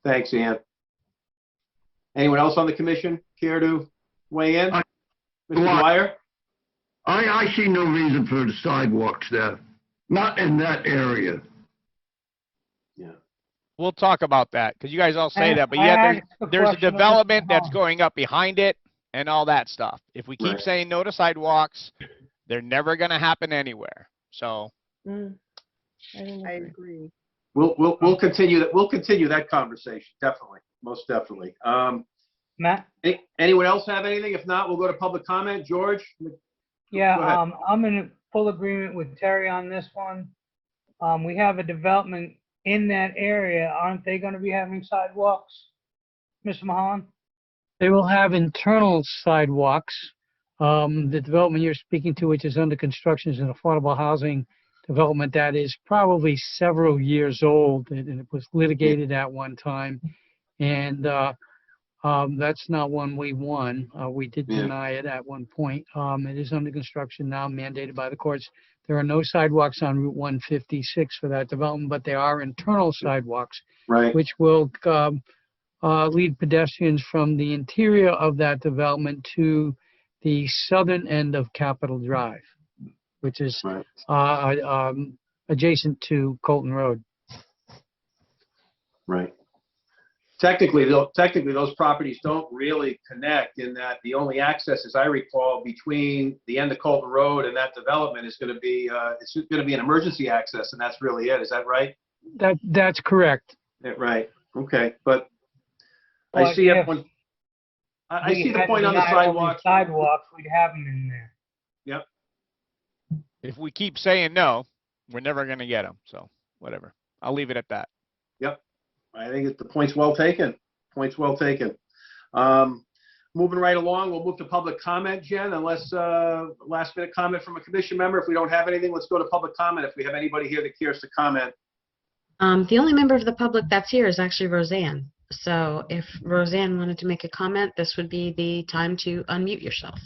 Thanks, Ann. Anyone else on the commission care to weigh in? Mr. Dwyer? I see no reason for the sidewalks there, not in that area. Yeah. We'll talk about that, because you guys all say that, but yet there's a development that's going up behind it and all that stuff. If we keep saying no to sidewalks, they're never going to happen anywhere. So I agree. We'll continue that. We'll continue that conversation. Definitely, most definitely. Matt? Anyone else have anything? If not, we'll go to public comment. George? Yeah, I'm in full agreement with Terry on this one. We have a development in that area. Aren't they going to be having sidewalks, Mr. Mahan? They will have internal sidewalks. The development you're speaking to, which is under construction, is an affordable housing development that is probably several years old, and it was litigated at one time. And that's not one we won. We did deny it at one point. It is under construction now, mandated by the courts. There are no sidewalks on Route 156 for that development, but there are internal sidewalks, which will lead pedestrians from the interior of that development to the southern end of Capitol Drive, which is adjacent to Colton Road. Right. Technically, those properties don't really connect, in that the only access, as I recall, between the end of Colton Road and that development is going to be it's going to be an emergency access, and that's really it. Is that right? That's correct. Yeah, right. Okay, but I see everyone. I see the point on the sidewalks. Sidewalks, we'd have them in there. Yep. if we keep saying no, we're never going to get them. So whatever. I'll leave it at that. Yep. I think the point's well taken. Point's well taken. Moving right along, we'll move to public comment, Jen, unless last minute comment from a commission member. If we don't have anything, let's go to public comment. If we have anybody here that cares to comment. The only member of the public that's here is actually Roseanne. So if Roseanne wanted to make a comment, this would be the time to unmute yourself.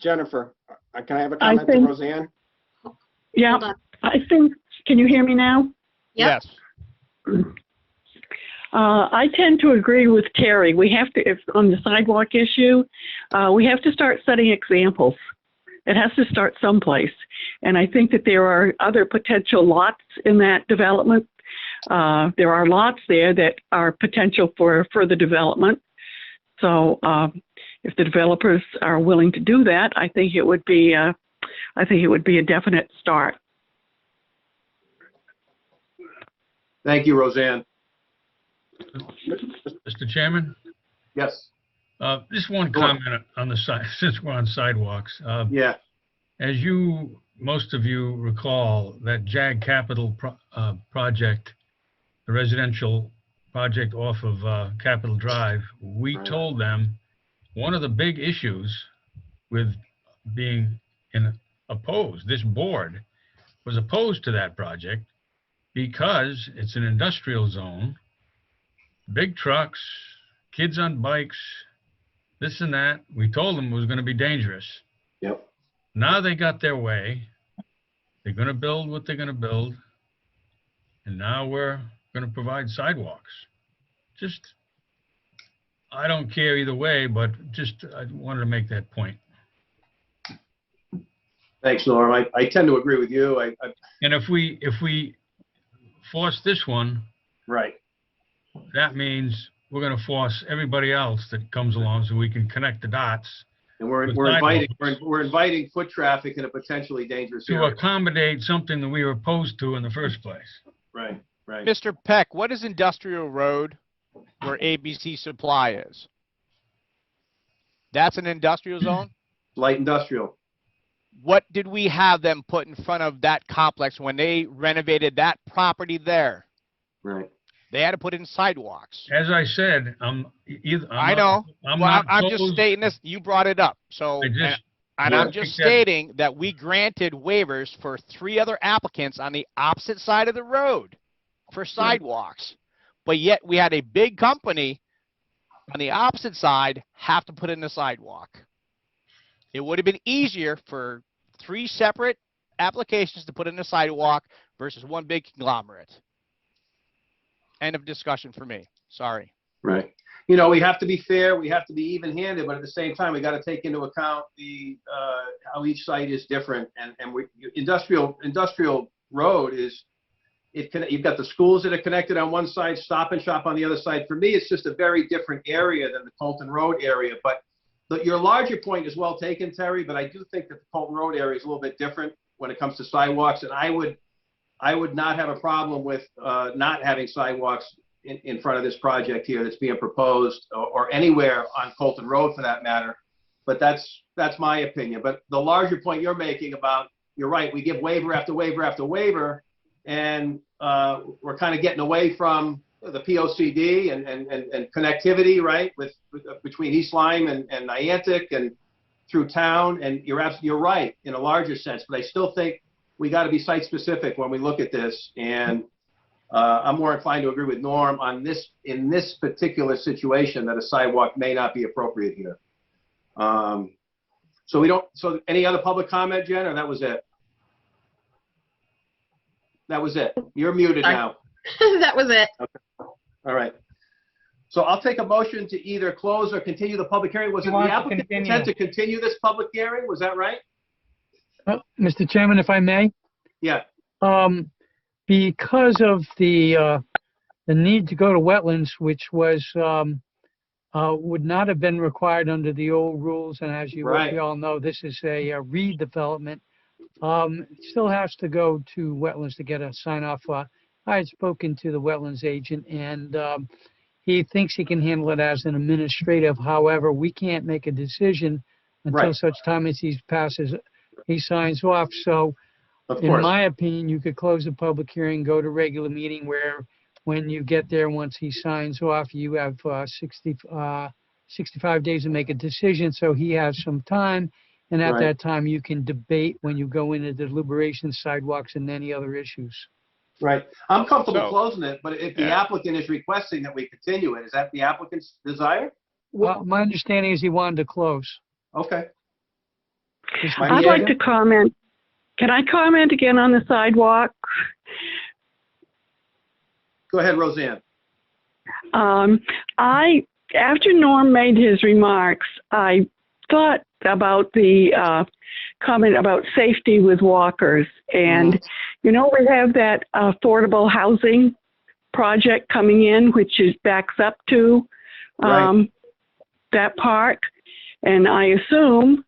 Jennifer, can I have a comment to Roseanne? Yeah, I think, can you hear me now? Yep. Yes. I tend to agree with Terry. We have to, if on the sidewalk issue, we have to start setting examples. It has to start someplace. And I think that there are other potential lots in that development There are lots there that are potential for further development. So if the developers are willing to do that, I think it would be a definite start. Thank you, Roseanne. Mr. Chairman, Yes. just one Go on. comment on the side, since we're on sidewalks. Yeah. As most of you recall, that JAG Capital project, the residential project off of Capitol Drive, we Right. told them one of the big issues with being opposed, this board was opposed to that project because it's an industrial zone, big trucks, kids on bikes, this and that. We told them it was going to be dangerous. Yep. Now they got their way. They're going to build what they're going to build. And now we're going to provide sidewalks. Just, I don't care either way, but just, I wanted to make that point. Thanks, Norm. I tend to agree with you. And if we force this one, Right. that means we're going to force everybody else that comes along so we can connect the dots And we're With inviting foot traffic in a potentially dangerous to area. accommodate something that we were opposed to in the first place. Right, right. Mr. Peck, what is Industrial Road where ABC Supply is? That's an industrial zone? Light industrial. What did we have them put in front of that complex when they renovated that property there? Right. They had to put in sidewalks. As I said, I know. I'm Well, not I'm just opposed. stating this. You brought it up. So, I just- and Yeah, I'm I just think that- stating that we granted waivers for 3 other applicants on the opposite side of the road for sidewalks. But yet we had a big company on the opposite side have to put in a sidewalk. It would have been easier for 3 separate applications to put in a sidewalk versus one big conglomerate. End of discussion for me. Sorry. Right. You know, we have to be fair, we have to be even-handed, but at the same time, we got to take into account the how each site is different. And industrial road is, you've got the schools that are connected on one side, Stop and Shop on the other side. For me, it's just a very different area than the Colton Road area. But your larger point is well taken, Terry, but I do think that the Colton Road area is a little bit different when it comes to sidewalks. And I would not have a problem with not having sidewalks in front of this project here that's being proposed, or anywhere on Colton Road for that matter. But that's my opinion. But the larger point you're making about, you're right, we give waiver after waiver after waiver, and we're kind of getting away from the POCD and connectivity, right, between East Lyme and Niantic and through town. And you're right in a larger sense, but I still think we got to be site specific when we look at this. And I'm more inclined to agree with Norm on this, in this particular situation, that a sidewalk may not be appropriate here. So any other public comment, Jen, or that was it? That was it. You're muted now. That was it. Okay. All right. So I'll take a motion to either close or continue the public hearing. Was it the applicant's intent to continue this public hearing? Was that right? Mr. Chairman, if I may? Yeah. Because of the need to go to wetlands, which was would not have been required under the old rules, and as you Right. we all know, this is a redevelopment. It still has to go to wetlands to get a sign off. I had spoken to the wetlands agent, and he thinks he can handle it as an administrative. However, we can't make a decision until Right. such time as he signs off. So, Of in course. my opinion, you could close the public hearing, go to regular meeting, where when you get there, once he signs off, you have 65 days to make a decision. So he has some time. And at Right. that time, you can debate when you go into deliberation, sidewalks, and any other issues. Right. I'm comfortable So- closing it, but if the Yeah. applicant is requesting that we continue it, is that the applicant's desire? Well, my understanding is he wanted to close. Okay. Mr. Mike, I'd Yeah. like to comment. Can I comment again on the sidewalk? Go ahead, Roseanne. After Norm made his remarks, I thought about the comment about safety with walkers. And, you know, we have that affordable housing project coming in, which is backs up to Right. that park. And I assume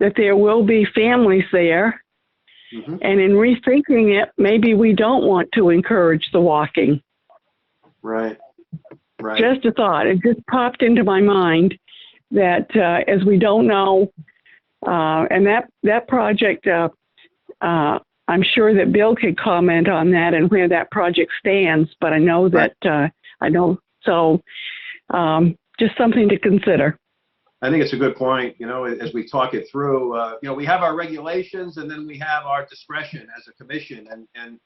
that there will be families there. Mhm. And in rethinking it, maybe we don't want to encourage the walking. Right. Right. Just a thought. It just popped into my mind that as we don't know, and that project, I'm sure that Bill could comment on that and where that project stands, but I know that, so just something to consider. I think it's a good point, as we talk it through. We have our regulations and then we have our discretion as a commission. And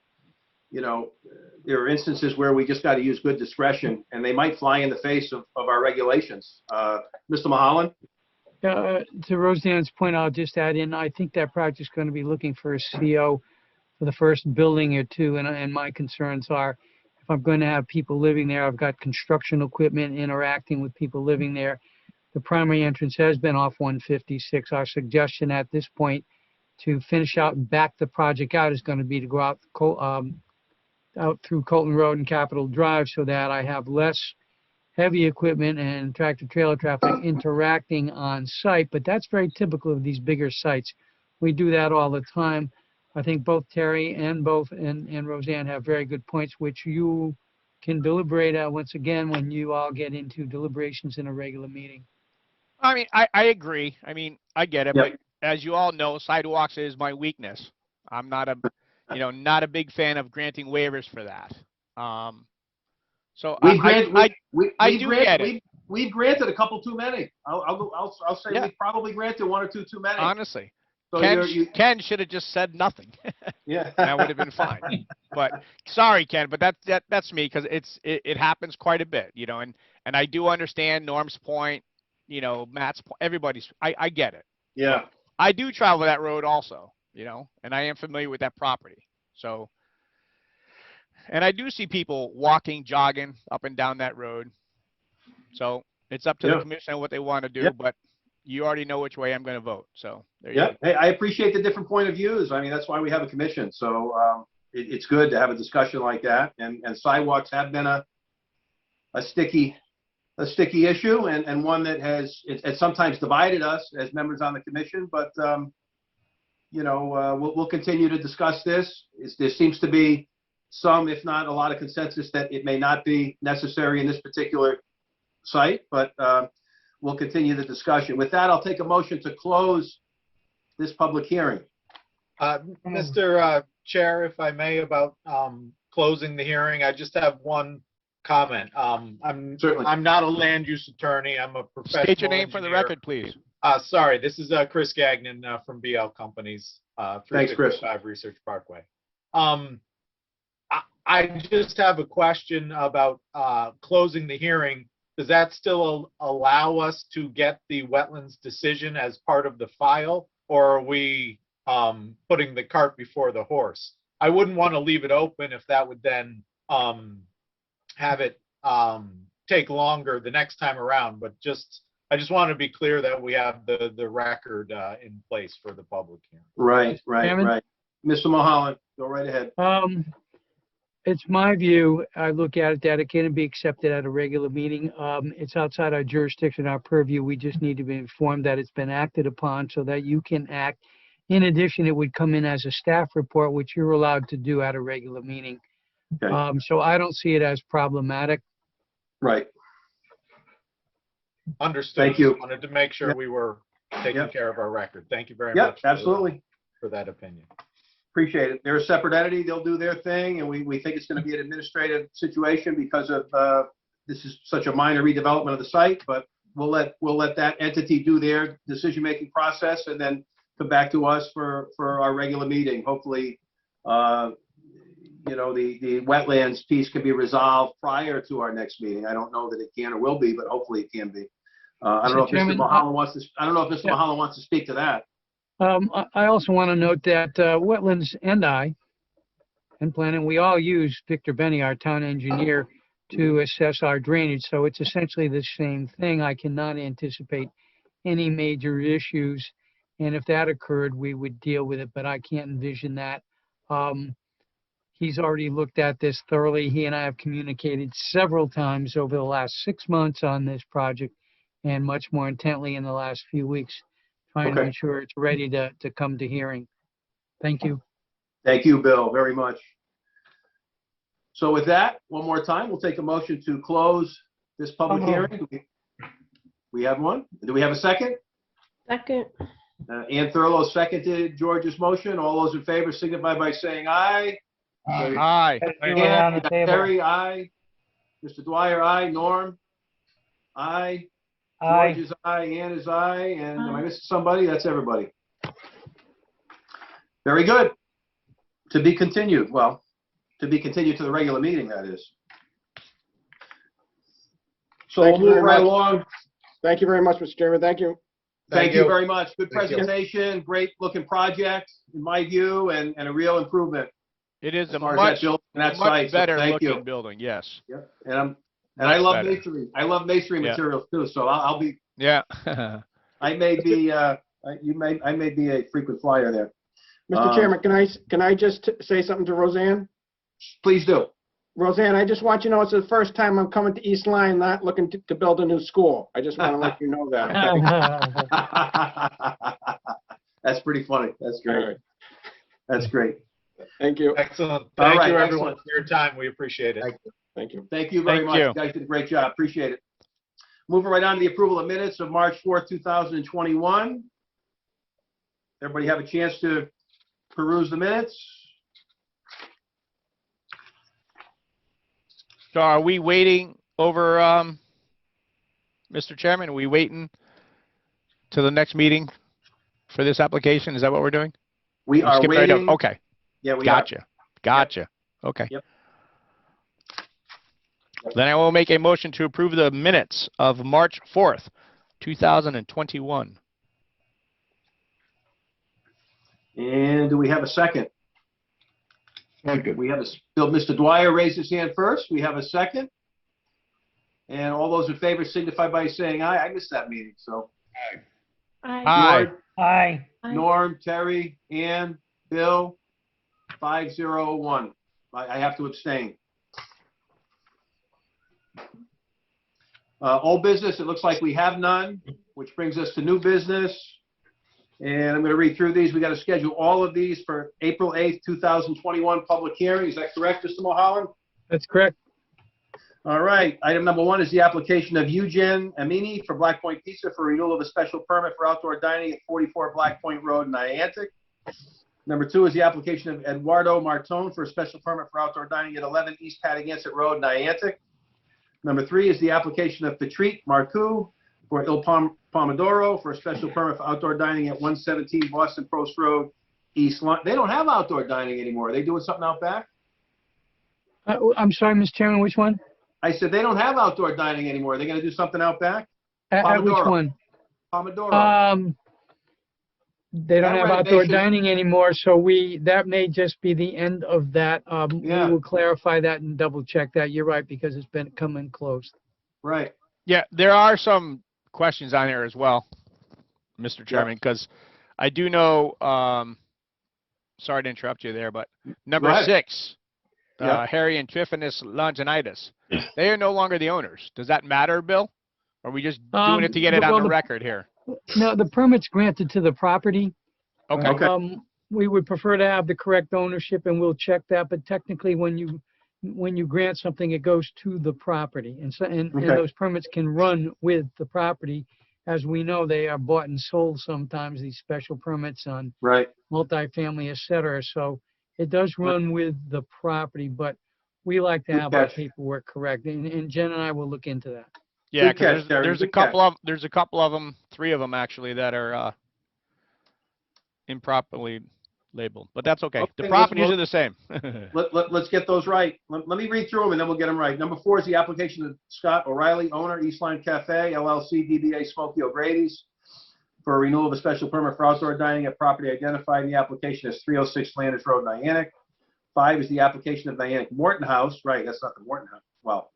there are instances where we just got to use good discretion and they might fly in the face of our regulations. Mr. Mulholland? To Roseanne's point, I'll just add in, I think that project's going to be looking for a CO for the first building or two. And my concerns are, if I'm going to have people living there, I've got construction equipment interacting with people living there. The primary entrance has been off 156. Our suggestion at this point to finish out and back the project out is going to be to go out through Colton Road and Capitol Drive so that I have less heavy equipment and tractor trailer traffic interacting on site. But that's very typical of these bigger sites. We do that all the time. I think both Terry and Roseanne have very good points, which you can deliberate once again when you all get into deliberations in a regular meeting. I mean, I agree. I mean, I get it, Yep. but as you all know, sidewalks is my weakness. I'm not a big fan of granting waivers for that. So We've granted a couple too many. I'll say Yeah. we probably granted one or two too many. Honestly, So Ken should have just said nothing. yeah. That would have been fine. But sorry, Ken, but that's me because it happens quite a bit, and I do understand Norm's point, Matt's point, everybody's. I get it. Yeah. I do travel that road also, and I am familiar with that property. So, and I do see people walking, jogging up and down that road. So it's up to the commission what they want to do, Yeah. but you already know which way I'm going to vote. So there you Yeah. go. Hey, I appreciate the different point of views. I mean, that's why we have a commission. So it's good to have a discussion like that. And sidewalks have been a sticky issue and one that it's sometimes divided us as members on the commission. But we'll continue to discuss this. There seems to be some, if not a lot of consensus that it may not be necessary in this particular site, but we'll continue the discussion. With that, I'll take a motion to close this public hearing. Mr. Chair, if I may, about closing the hearing, I just have one comment. Certainly. I'm not a land use attorney. I'm a professional State your name for the engineer. record, please. Sorry, this is Chris Gagnon from BL Companies, Thanks, Chris. 365 Research Parkway. I just have a question about closing the hearing. Does that still allow us to get the wetlands decision as part of the file, or are we putting the cart before the horse? I wouldn't want to leave it open if that would then have it take longer the next time around, but I just want to be clear that we have the record in place for the public hearing. Right. Chairman? Mr. Mulholland, go right ahead. It's my view, I look at it that it can be accepted at a regular meeting. It's outside our jurisdiction, our purview. We just need to be informed that it's been acted upon so that you can act. In addition, it would come in as a staff report, which you're allowed to do at a regular meeting. Okay. So I don't see it as problematic. Right. Understood. Thank you. Just wanted to make sure we were taking Yep. care of our record. Thank you very Yep, much. absolutely. For that opinion. Appreciate it. They're a separate entity. They'll do their thing, and we think it's going to be an administrative situation because of this is such a minor redevelopment of the site. But we'll let that entity do their decision-making process and then come back to us for our regular meeting. Hopefully, the wetlands piece can be resolved prior to our next meeting. I don't know that it can or will be, but hopefully it can be. I don't know if Mr. Mulholland wants to. I don't know if Mr. Mulholland wants to speak to that. I also want to note that Wetlands and Planning, we all use Victor Benny, our town engineer, to assess our drainage. So it's essentially the same thing. I cannot anticipate any major issues. And if that occurred, we would deal with it, but I can't envision that. He's already looked at this thoroughly. He and I have communicated several times over the last 6 months on this project and much more intently in the last few weeks, trying to Okay. ensure it's ready to come to hearing. Thank you. Thank you, Bill, very much. So with that, one more time, we'll take a motion to close this public hearing. We have one. Do we have a second? Second. Ann Thurlow seconded George's motion. All those in favor signify by saying aye. Aye. Around the table. Terry, aye. Mr. Dwyer, aye. Norm? Aye. Aye. George is aye. Ann is aye. And am I missing somebody? That's everybody. Very good. To be continued. Well, to be continued to the regular meeting, that is. So we'll Thank you move very right much. along. Thank you very much, Mr. Chairman. Thank you. Thank you very much. Good Thank you. presentation, great looking project, in my view, and a real improvement. It is As a far as that much, building and that much site, so better thank looking you. building, yes. Yep. And I Much love better. masonry. I love masonry Yeah. materials too, so I'll be, Yeah. I may be, I may be a frequent flyer there. Mr. Chairman, can I just say something to Roseanne? Please do. Roseanne, I just want you to know it's the first time I'm coming to East Lyme, not looking to build a new school. I just want to let you know that. okay? That's pretty funny. That's All great. right. That's great. Thank you. Excellent. All Thank right, you, everyone, excellent. for your time. We appreciate it. Thank you. Thank you very Thank much. you. You guys did a great job. Appreciate it. Moving right on to the approval of minutes of March 4th, 2021. Everybody have a chance to peruse the minutes? So are we waiting over, Mr. Chairman? Are we waiting to the next meeting for this application? Is that what we're doing? We are Skip right over- waiting. Okay, Yeah, we are. gotcha. Okay. Yep. Then I will make a motion to approve the minutes of March 4th, 2021. And do we have a second? Second. We have Mr. Dwyer raised his hand first. We have a second. And all those in favor signify by saying aye. I missed that meeting, so. Aye. Aye. George, Aye. Norm, Terry, Ann, Bill, 501. I have to abstain. Old business, it looks like we have none, which brings us to new business. And I'm going to read through these. We got to schedule all of these for April 8th, 2021 public hearing. Is that correct, Mr. Mulholland? That's correct. All right. Item number 1 is the application of Eugen Amini for Black Point Pizza for renewal of a special permit for outdoor dining at 44 Black Point Road, Niantic. Number 2 is the application of Eduardo Martone for a special permit for outdoor dining at 11 East Patagonic Road, Niantic. Number 3 is the application of Patrick Marcoux for Il Pomodoro for a special permit for outdoor dining at 117 Boston Post Road, East Lyme. They don't have outdoor dining anymore. Are they doing something out back? I'm sorry, Mr. Chairman, which one? I said they don't have outdoor dining anymore. Are they going to do something out back? At which Pomodoro. one? Pomodoro. They don't That have outdoor renovation- dining anymore, so that may just be the end of that. Yeah. We will clarify that and double check that. You're right, because it's been coming closed. Right. Yeah, there are some questions on here as well, Mr. Chairman, because I do know, sorry to interrupt you there, but number Go ahead. 6, Yeah. Harry and Tryphanes Longinidis, they are no longer the owners. Does that matter, Bill? Or are we just doing it to get it on well, the record here? No, the permit's granted to the property. Okay. Okay. We would prefer to have the correct ownership, and we'll check that, but technically, when you grant something, it goes to the property. And Okay. those permits can run with the property. As we know, they are bought and sold sometimes, these special permits on Right. multifamily, et cetera. So it does run with the property, but we like to Good have our catch. paperwork correct. And Jen and I will look into that. Yeah, Good catch, because Terry. there's a Good catch. couple of them, 3 of them actually, that are improperly labeled, but that's okay. Okay, The let's properties vote. are the same. Let's get those right. Let me read through them and then we'll get them right. Number 4 is the application of Scott O'Reilly, owner, East Lyme Cafe, LLC, DBA Smokey O'Grady's, for a renewal of a special permit for outdoor dining at property identified in the application as 306 Landis Road, Niantic. 5 is the application of Niantic Morton House. Right, that's not the Morton House. Well,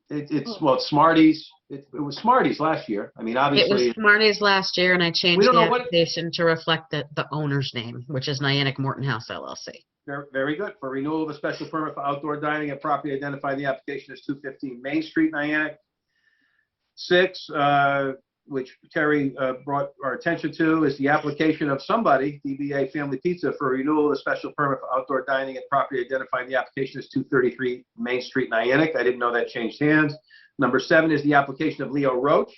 it's Smarties. It was Smarties last year. I mean, It obviously. was Smarties last year, and I changed don't the know what- application to reflect the owner's name, which is Niantic Morton House LLC. Very good. For renewal of a special permit for outdoor dining at property identified in the application as 215 Main Street, Niantic. 6, which Terry brought our attention to, is the application of somebody, DBA Family Pizza, for renewal of a special permit for outdoor dining at property identified in the application as 233 Main Street, Niantic. I didn't know that changed hands. Number 7 is the application of Leo Roach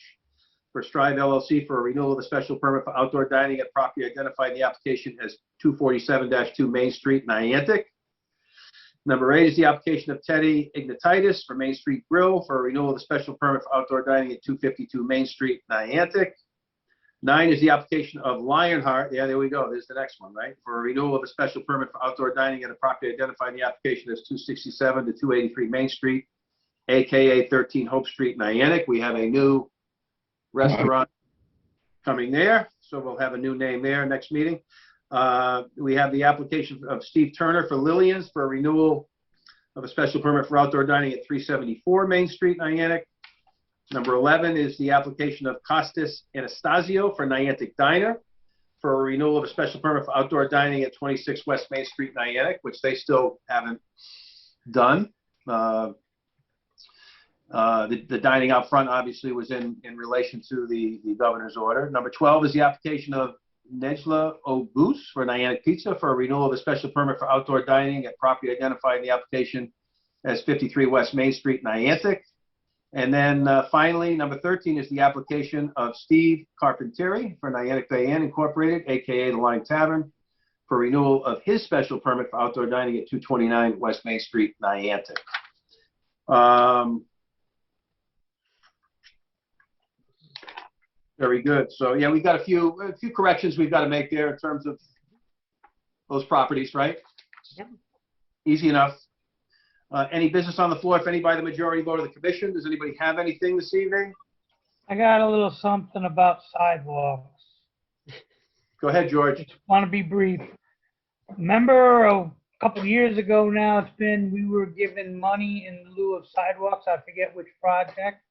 for Strive LLC for a renewal of a special permit for outdoor dining at property identified in the application as 247-2 Main Street, Niantic. Number 8 is the application of Teddy Ignatitis for Main Street Grill for a renewal of the special permit for outdoor dining at 252 Main Street, Niantic. 9 is the application of Lionheart. Yeah, there we go. There's the next one, right? For a renewal of a special permit for outdoor dining at a property identified in the application as 267-283 Main Street, AKA 13 Hope Street, Niantic. We have a new restaurant coming there, so we'll have a new name there next meeting. We have the application of Steve Turner for Lillian's for a renewal of a special permit for outdoor dining at 374 Main Street, Niantic. Number 11 is the application of Costas Anastasio for Niantic Diner for a renewal of a special permit for outdoor dining at 26 West Main Street, Niantic, which they still haven't done. The dining out front obviously was in relation to the governor's order. Number 12 is the application of Nejla Obus for Niantic Pizza for a renewal of a special permit for outdoor dining at property identified in the application as 53 West Main Street, Niantic. And then finally, number 13 is the application of Steve Carpentieri for Niantic Diane Incorporated, AKA The Line Tavern, for renewal of his special permit for outdoor dining at 229 West Main Street, Niantic. Very good. So yeah, we've got a few corrections we've got to make there in terms of those properties, right? Yep. Easy enough. Any business on the floor? If anybody, the majority vote of the commission, does anybody have anything this evening? I got a little something about sidewalks. Go ahead, George. Just want to be brief. Remember a couple of years ago now, we were given money in lieu of sidewalks. I forget which project.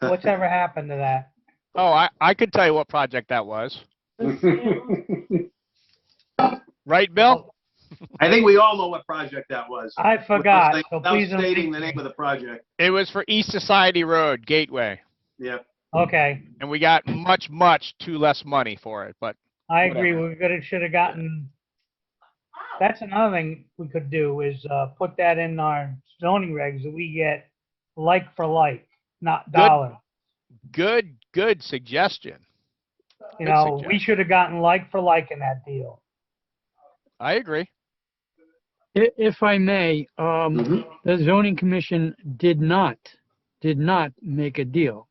What's ever happened to that? Oh, I could tell you what project that was. Right, Bill? I think we all know what project that was. I forgot. So Without please stating the name of the project. It was for East Society Road, Gateway. Yeah. Okay. And we got much too less money for it, but I agree. We should have gotten. That's another thing we could do is put that in our zoning regs that we get like for like, not dollar. Good suggestion. You know, we should have gotten like for like in that deal. I agree. If I may, the zoning commission did not make a deal.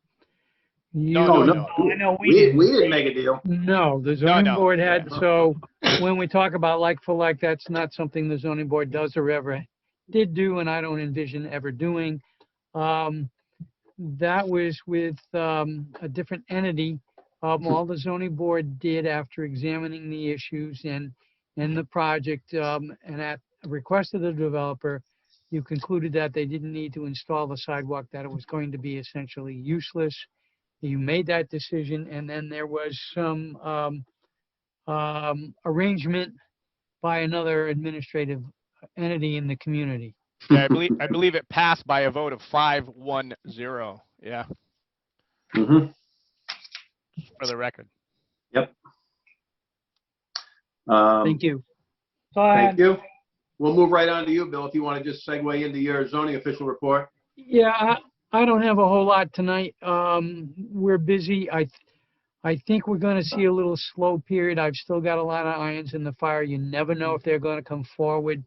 No. I know We didn't make a deal. No, the zoning board had, Yeah. so when we talk about like for like, that's not something the zoning board does or ever did do, and I don't envision ever doing. That was with a different entity. All the zoning board did after examining the issues and the project, and at the request of the developer, you concluded that they didn't need to install the sidewalk, that it was going to be essentially useless. You made that decision, and then there was some arrangement by another administrative entity in the community. Yeah, I believe it passed by a vote of 5-1-0. Yeah. Mm-hmm. For the record. Yep. Thank you. Thank you. We'll move right on to you, Bill, if you want to just segue into your zoning official report. Yeah, I don't have a whole lot tonight. We're busy. I think we're going to see a little slow period. I've still got a lot of irons in the fire. You never know if they're going to come forward.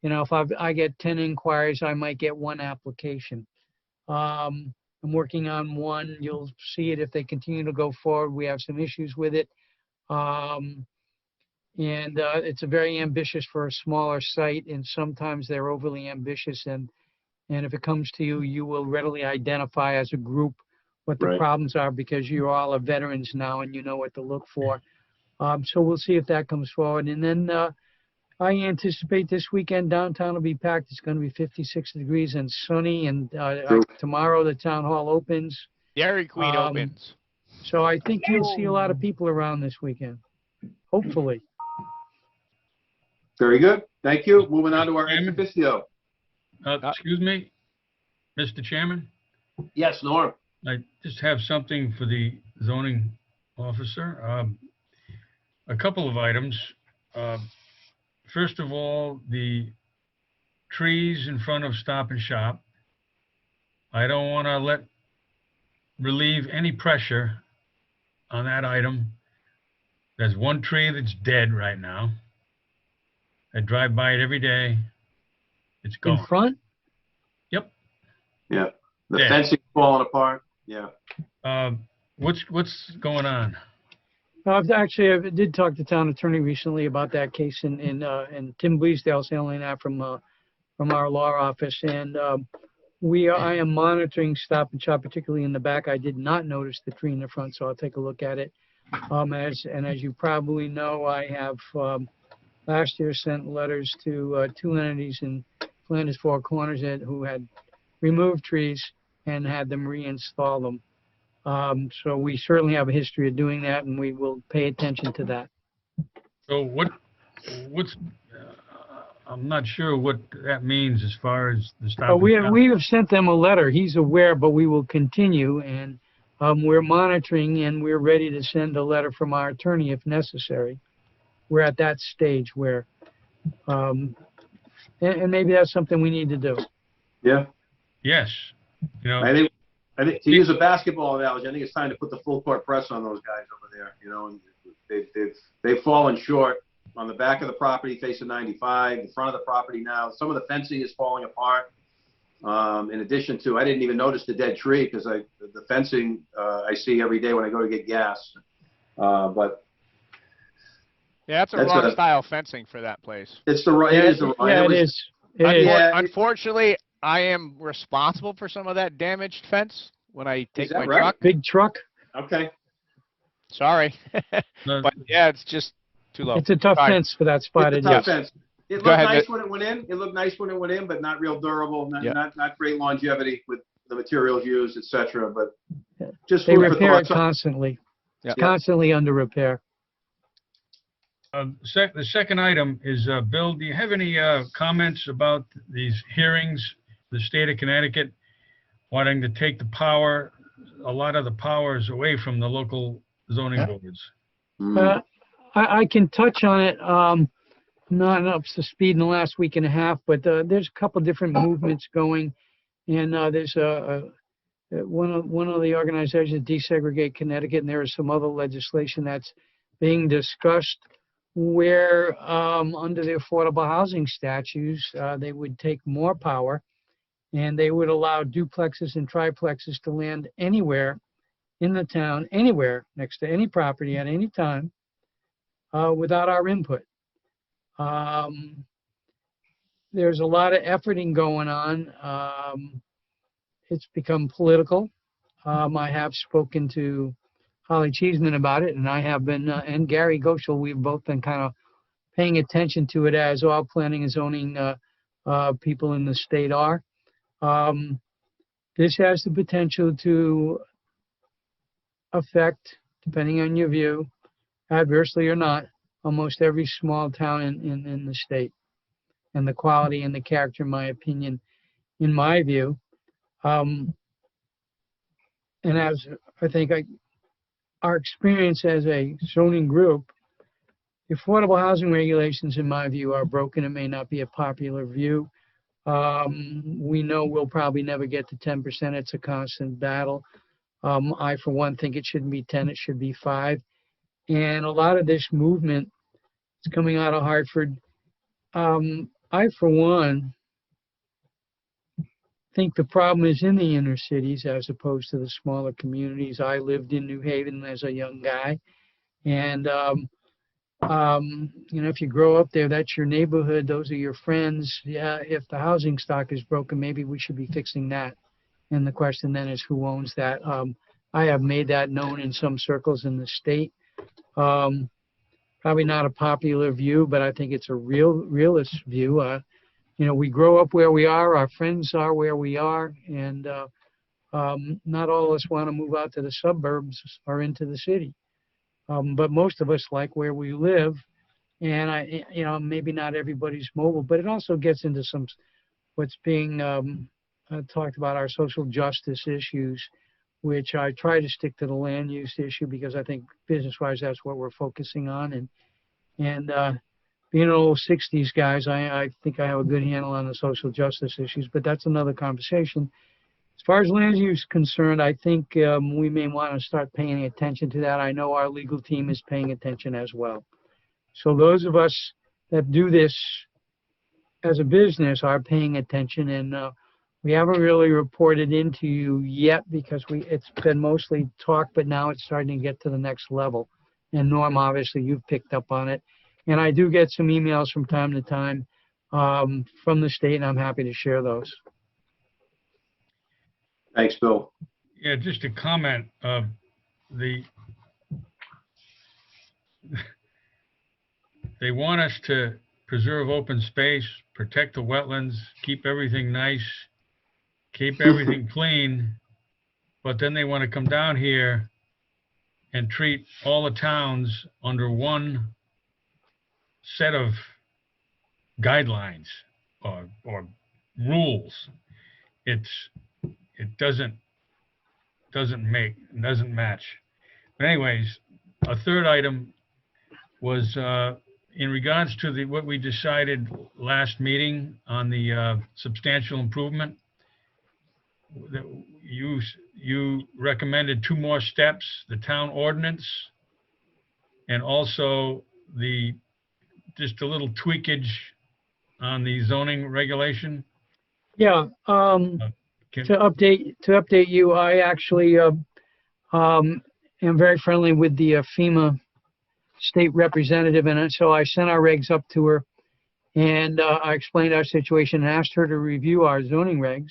You know, if I get 10 inquiries, I might get one application. I'm working on one. You'll see it if they continue to go forward. We have some issues with it. It's a very ambitious for a smaller site, and sometimes they're overly ambitious. And if it comes to you, you will readily identify as a group what the problems are, because you all are veterans now and you know what to look for. So we'll see if that comes forward. And then I anticipate this weekend downtown will be packed. It's going to be 56 degrees and sunny. And tomorrow the town hall opens. Dairy Queen opens. So I think you'll see a lot of people around this weekend, hopefully. Very good. Thank you. Moving on to our ex Chairman? officio. Excuse me, Mr. Chairman, Yes, Norm. I just have something for the zoning officer. A couple of items. First of all, the trees in front of Stop and Shop. I don't want to relieve any pressure on that item. There's one tree that's dead right now. I drive by it every day. It's In gone. front? Yep. Yeah. The Yeah. fencing falling apart. Yeah. What's going on? Actually, I did talk to town attorney recently about that case, and Tim Bleasdale's handling that from our law office, and I am monitoring Stop and Shop, particularly in the back. I did not notice the tree in the front, so I'll take a look at it. As you probably know, I have last year sent letters to two entities in Flanders Four Corners who had removed trees and had them reinstall them. So we certainly have a history of doing that, and we will pay attention to that. So what's I'm not sure what that means as far as the Stop and Shop. We have sent them a letter. He's aware, but we will continue, and we're monitoring, and we're ready to send a letter from our attorney if necessary. We're at that stage where, and maybe that's something we need to do. Yeah. Yes. You know, I think to use a basketball analogy, I think it's time to put the full court press on those guys over there. You know, and they've fallen short on the back of the property facing 95, the front of the property now. Some of the fencing is falling apart. In addition to, I didn't even notice the dead tree because the fencing I see every day when I go to get gas. But Yeah, that's a wrong style fencing for that place. it's the right. It is the right. Yeah, it is. Unfortunately, I am responsible for some of that damaged fence when I take my right? truck. Big truck. Okay. Sorry. But yeah, it's just too low. It's a tough fence for that spot. It's a tough fence. It looked ahead, nice when it went in. It looked nice when it went in, but not real durable. Not great longevity with the materials used, etc. But just They food for repair it thought. constantly. Yeah. It's constantly under repair. the second item is, Bill, do you have any comments about these hearings, the state of Connecticut wanting to take a lot of the powers away from the local zoning boards? I can touch on it. Not up to speed in the last week and a half, but there's a couple different movements going, and there's one of the organizations, Desegregate Connecticut, and there is some other legislation that's being discussed where under the affordable housing statutes, they would take more power and they would allow duplexes and triplexes to land anywhere in the town, anywhere next to any property at any time without our input. There's a lot of efforting going on. It's become political. I have spoken to Holly Cheeseman about it, and I have been, and Gary Goschel, we've both been kind of paying attention to it as all planning and zoning people in the state are. This has the potential to affect, depending on your view, adversely or not, almost every small town in the state, and the quality and the character, in my opinion, in my view. And as I think our experience as a zoning group, the affordable housing regulations, in my view, are broken. It may not be a popular view. We know we'll probably never get to 10%. It's a constant battle. I, for one, think it shouldn't be 10, it should be 5. And a lot of this movement is coming out of Hartford. I, for one, think the problem is in the inner cities as opposed to the smaller communities. I lived in New Haven as a young guy. And, if you grow up there, that's your neighborhood. Those are your friends. Yeah, if the housing stock is broken, maybe we should be fixing that. And the question then is who owns that? I have made that known in some circles in the state. Probably not a popular view, but I think it's a realist view. We grow up where we are, our friends are where we are, and not all of us want to move out to the suburbs or into the city. But most of us like where we live, And maybe not everybody's mobile, but it also gets into what's being talked about, our social justice issues, which I try to stick to the land use issue because I think business-wise that's what we're focusing on. And being an old 60s guys, I think I have a good handle on the social justice issues, but that's another conversation. As far as land use concerned, I think we may want to start paying attention to that. I know our legal team is paying attention as well. So those of us that do this as a business are paying attention, and we haven't really reported into you yet because it's been mostly talk, but now it's starting to get to the next level. And Norm, obviously, you've picked up on it. And I do get some emails from time to time from the state, and I'm happy to share those. Thanks, Bill. Yeah, just a comment. They want us to preserve open space, protect the wetlands, keep everything nice, keep everything clean, but then they want to come down here and treat all the towns under one set of guidelines or rules. It doesn't match. But anyways, a third item was in regards to what we decided last meeting on the substantial improvement. You recommended 2 more steps, the town ordinance, and also just a little tweakage on the zoning regulation. Yeah. To update you, I actually am very friendly with the FEMA state representative, and so I sent our regs up to her, and I explained our situation and asked her to review our zoning regs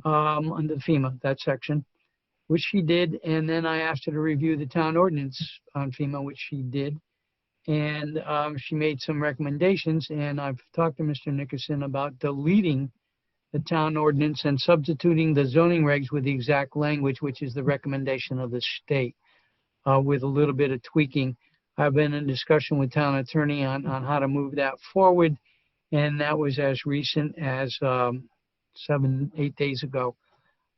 under FEMA, that section, which she did, and then I asked her to review the town ordinance on FEMA, which she did, and she made some recommendations, and I've talked to Mr. Nickerson about deleting the town ordinance and substituting the zoning regs with the exact language, which is the recommendation of the state, with a little bit of tweaking. I've been in discussion with town attorney on how to move that forward, and that was as recent as 7-8 days ago.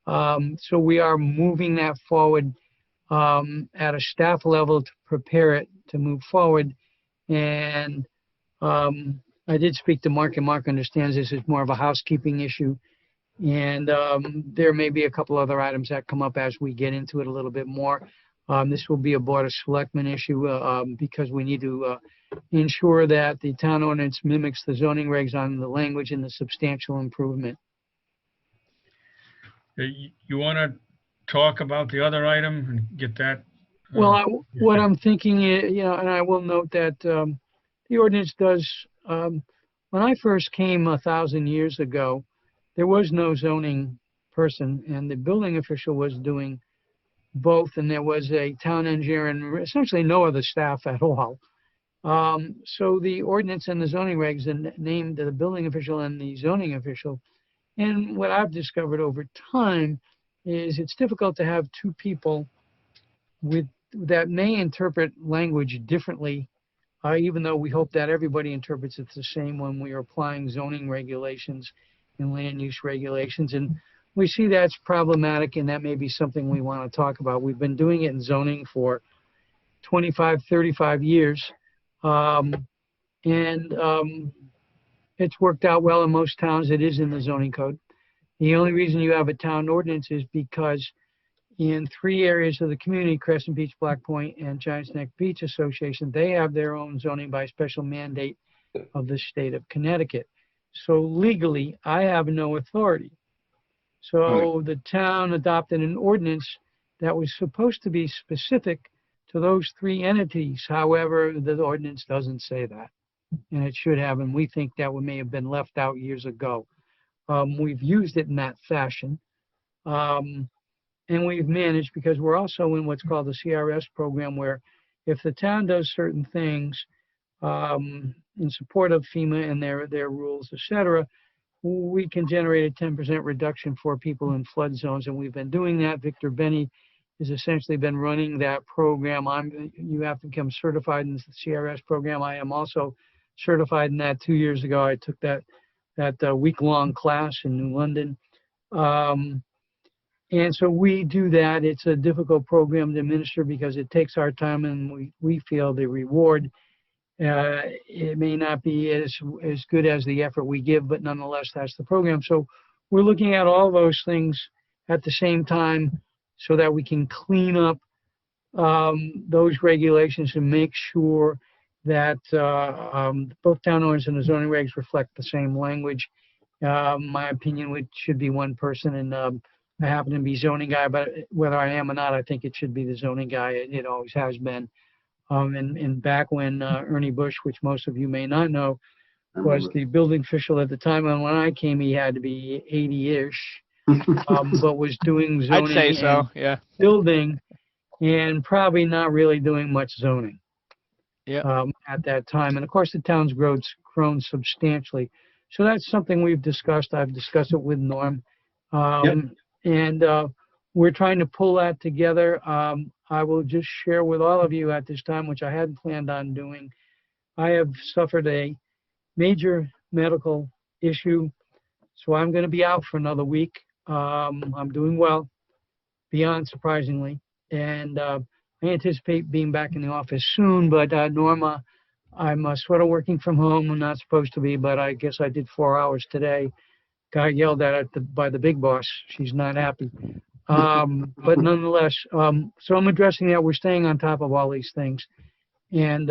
So we are moving that forward at a staff level to prepare it to move forward. And I did speak to Mark, and Mark understands this is more of a housekeeping issue. And there may be a couple other items that come up as we get into it a little bit more. This will be a Board of Selectmen issue because we need to ensure that the town ordinance mimics the zoning regs on the language and the substantial improvement. You want to talk about the other item and get that? Well, what I'm thinking is, and I will note that the ordinance does, when I first came 1,000 years ago, there was no zoning person, and the building official was doing both, and there was a town engineer and essentially no other staff at all. So the ordinance and the zoning regs named the building official and the zoning official. And what I've discovered over time is it's difficult to have 2 people that may interpret language differently, even though we hope that everybody interprets it the same when we are applying zoning regulations and land use regulations. And we see that's problematic, and that may be something we want to talk about. We've been doing it in zoning for 25, 35 years. It's worked out well in most towns. It is in the zoning code. The only reason you have a town ordinance is because in 3 areas of the community, Crescent Beach, Black Point, and Giants Neck Beach Association, they have their own zoning by special mandate of the state of Connecticut. So legally, I have no authority. So the town adopted an ordinance that was supposed to be specific to those 3 entities. However, the ordinance doesn't say that, and it should have, and we think that may have been left out years ago. We've used it in that fashion, and we've managed, because we're also in what's called the CRS program, where if the town does certain things in support of FEMA and their rules, etc., we can generate a 10% reduction for people in flood zones, and we've been doing that. Victor Benny has essentially been running that program. You have to become certified in the CRS program. I am also certified in that 2 years ago. I took that week-long class in New London. And so we do that. It's a difficult program to administer because it takes our time, and we feel the reward. It may not be as good as the effort we give, but nonetheless, that's the program. So we're looking at all those things at the same time so that we can clean up those regulations and make sure that both town ordinance and the zoning regs reflect the same language. My opinion, it should be one person, and I happen to be zoning guy, but whether I am or not, I think it should be the zoning guy. It always has been. And back when Ernie Bush, which most of you may not know, was the building official at the time, and when I came, he had to be 80-ish, but was doing zoning I'd say so, and yeah. building, and probably not really doing much zoning. Yeah. At that time. And of course, the town's grown substantially. So that's something we've discussed. I've discussed it with Norm. And we're trying to pull that together. I will just share with all of you at this time, which I hadn't planned on doing. I have suffered a major medical issue, so I'm going to be out for another week. I'm doing well, beyond surprisingly. And I anticipate being back in the office soon, but Norma, I'm sort of working from home. I'm not supposed to be, but I guess I did 4 hours today. Got yelled at by the big boss. She's not happy. But nonetheless, so I'm addressing that. We're staying on top of all these things. And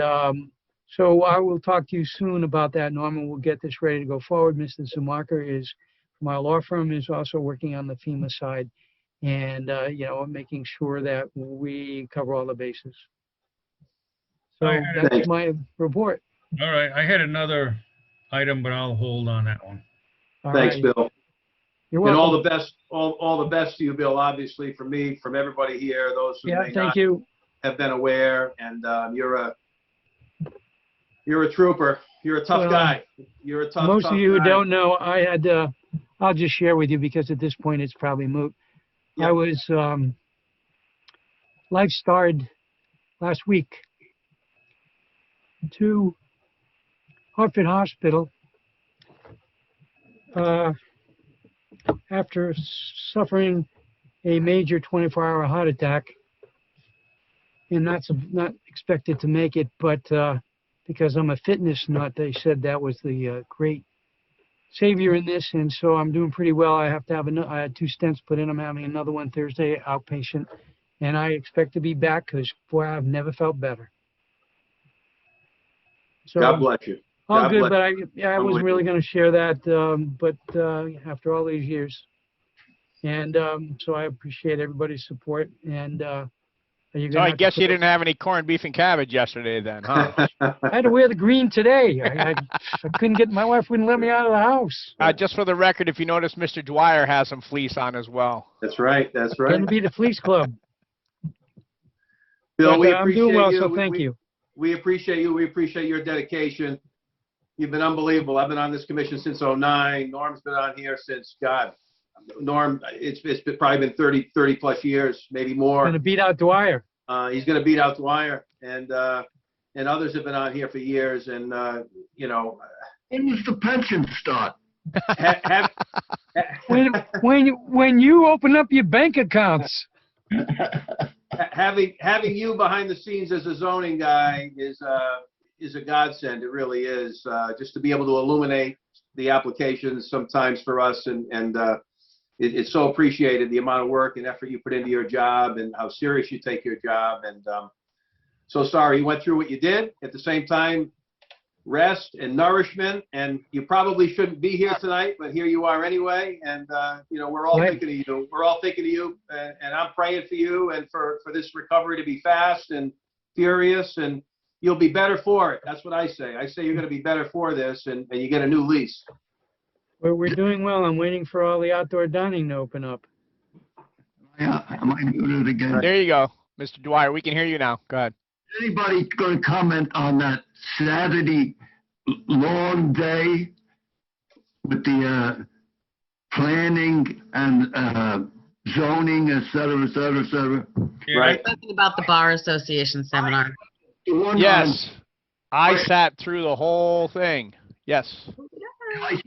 so I will talk to you soon about that, Norman. We'll get this ready to go forward. Mr. Zumacher is, from our law firm, is also working on the FEMA side. And, making sure that we cover all the bases. So that's my report. All right, I had another item, but I'll hold on that one. Thanks, Bill. You're welcome. And all the best, all the best to you, Bill, obviously, from me, from everybody here, those who may not have been aware. And you're a trooper. You're a tough guy. You're a tough Most of you guy. who don't know, I had, I'll just share with you because at this point it's probably moot. Yep. I was, life started last week to Hartford Hospital after suffering a major 24-hour heart attack, and not expected to make it, but because I'm a fitness nut, they said that was the great savior in this, and so I'm doing pretty well. I have to have I had 2 stents put in. I'm having another one Thursday, outpatient, and I expect to be back because, boy, I've never felt better. So, God bless you. All good, but I wasn't really going to share that, but after all these years. And so I appreciate everybody's support. And so I guess you didn't have any corned beef and cabbage yesterday then, huh? I had to wear the green today. I couldn't get, my wife wouldn't let me out of the house. Just for the record, if you notice, Mr. Dwyer has some fleece on as well. That's right. That's right. Going to be the Fleece Club. Bill, but, I'm doing well, so thank you. We appreciate you. We appreciate your dedication. You've been unbelievable. I've been on this commission since 2009. Norm's been on here since, God, Norm, it's probably been 30 plus years, maybe more. Going to beat out Dwyer. He's going to beat out Dwyer, and others have been on here for years. And when does the pension start? when you open up your bank accounts. Having you behind the scenes as a zoning guy is a godsend. It really is. Just to be able to illuminate the applications sometimes for us, and it's so appreciated, the amount of work and effort you put into your job and how serious you take your job. And so sorry you went through what you did. At the same time, rest and nourishment, and you probably shouldn't be here tonight, but here you are anyway. And we're all thinking of you. We're all thinking of you, and I'm praying for you and for this recovery to be fast and furious, and you'll be better for it. That's what I say. I say you're going to be better for this, and you get a new lease. Well, we're doing well. I'm waiting for all the outdoor dining to open up. Yeah, I might do it again. There you go, Mr. Dwyer. We can hear you now. Go ahead. Anybody going to comment on that Saturday long day with the planning and zoning, et cetera, et cetera, et cetera. Yeah, Right. Talking about the Bar Association seminar. The one on- Yes, I sat through the whole thing. Yes. I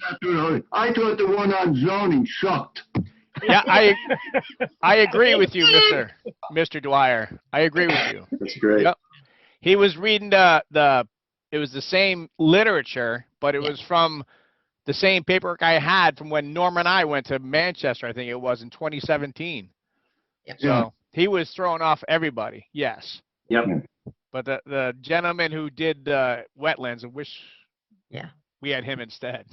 thought the one on zoning sucked. Yeah, I agree with you, Mr. Dwyer. I agree with you. That's great. Yep. He was reading it was the same literature, but it was from the same paperwork I had from when Norma and I went to Manchester, I think it was in 2017. Yep. So he was throwing off everybody. Yes. Yep. But the gentleman who did wetlands, I wish we had him instead.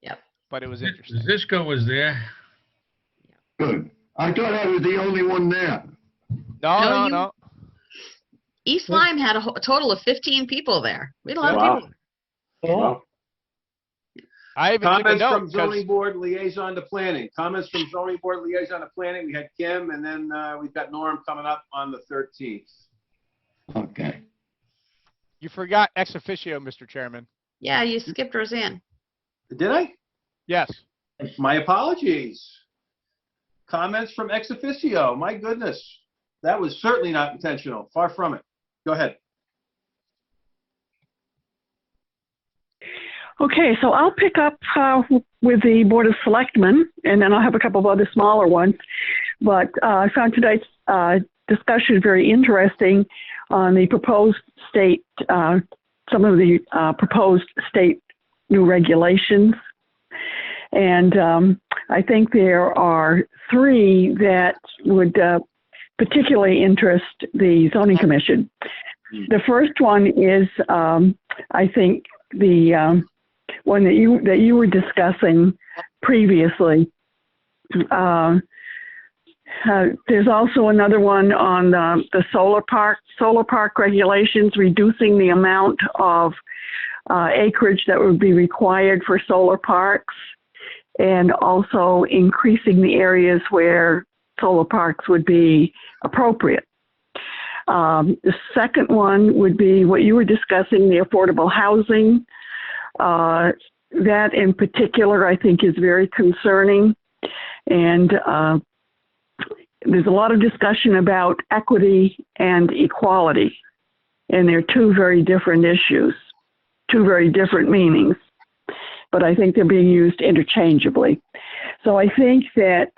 Yep. But it was interesting. Zisco was there. Good. I thought I was the only one there. No. East Lyme had a total of 15 people there. We had a lot Wow. of people. Wow. I even took a Comments note from 'cause- zoning board liaison to planning. Comments from zoning board liaison to planning. We had Kim, and then we've got Norm coming up on the 13th. Okay. you forgot ex officio, Mr. Chairman. Yeah, you skipped Roseanne. Did I? Yes. My apologies. Comments from ex officio. My goodness. That was certainly not intentional. Far from it. Go ahead. Okay, so I'll pick up with the Board of Selectmen, and then I'll have a couple of other smaller ones. But I found tonight's discussion very interesting on the proposed state, some of the proposed state new regulations. And I think there are three that would particularly interest the Zoning Commission. The first one is, I think, the one that you were discussing previously. There's also another one on the solar park regulations, reducing the amount of acreage that would be required for solar parks, and also increasing the areas where solar parks would be appropriate. The second one would be what you were discussing, the affordable housing. That in particular, I think, is very concerning. And there's a lot of discussion about equity and equality. And they're two very different issues, two very different meanings. But I think they're being used interchangeably. So I think that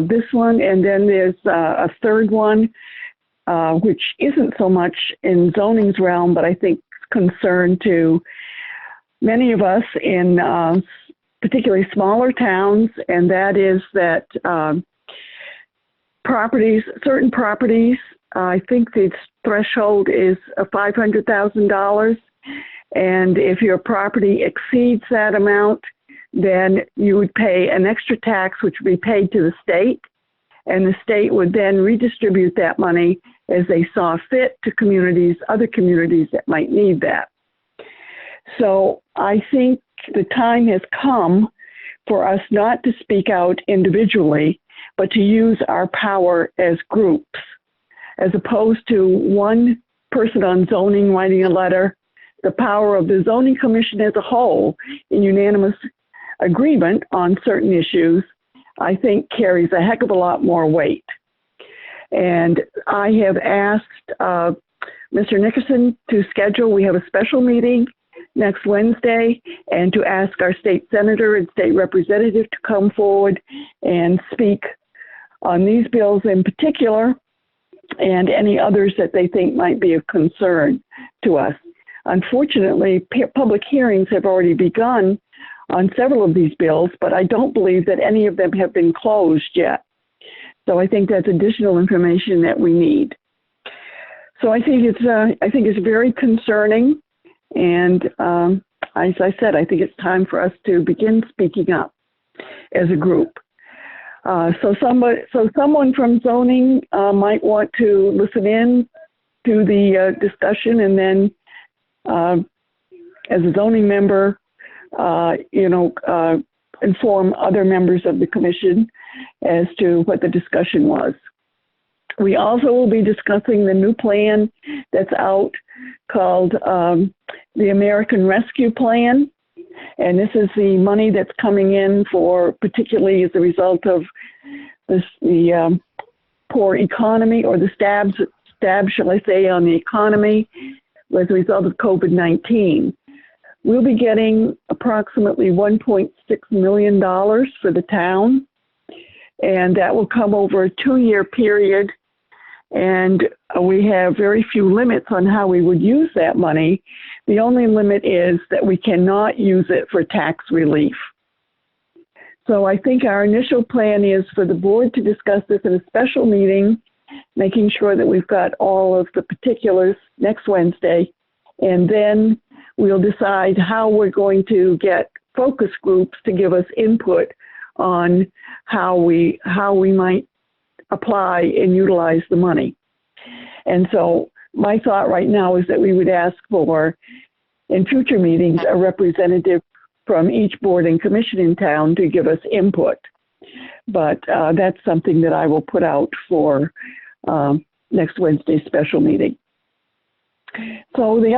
this one, and then there's a third one, which isn't so much in zoning's realm, but I think concern to many of us in particularly smaller towns, and that is that certain properties, I think the threshold is $500,000. And if your property exceeds that amount, then you would pay an extra tax, which would be paid to the state. And the state would then redistribute that money as they saw fit to communities, other communities that might need that. So I think the time has come for us not to speak out individually, but to use our power as groups, as opposed to one person on zoning writing a letter. The power of the Zoning Commission as a whole in unanimous agreement on certain issues, I think carries a heck of a lot more weight. And I have asked Mr. Nickerson to schedule, we have a special meeting next Wednesday, and to ask our state senator and state representative to come forward and speak on these bills in particular, and any others that they think might be of concern to us. Unfortunately, public hearings have already begun on several of these bills, but I don't believe that any of them have been closed yet. So I think that's additional information that we need. So I think it's very concerning, and as I said, I think it's time for us to begin speaking up as a group. So someone from zoning might want to listen in to the discussion, and then as a zoning member, inform other members of the commission as to what the discussion was. We also will be discussing the new plan that's out called the American Rescue Plan. And this is the money that's coming in for, particularly as a result of the poor economy, or the stab, shall I say, on the economy as a result of COVID-19. We'll be getting approximately $1.6 million for the town, and that will come over a 2-year period. And we have very few limits on how we would use that money. The only limit is that we cannot use it for tax relief. So I think our initial plan is for the board to discuss this in a special meeting, making sure that we've got all of the particulars next Wednesday, and then we'll decide how we're going to get focus groups to give us input on how we might apply and utilize the money. And so my thought right now is that we would ask for, in future meetings, a representative from each board and commission in town to give us input. But that's something that I will put out for next Wednesday's special meeting. So the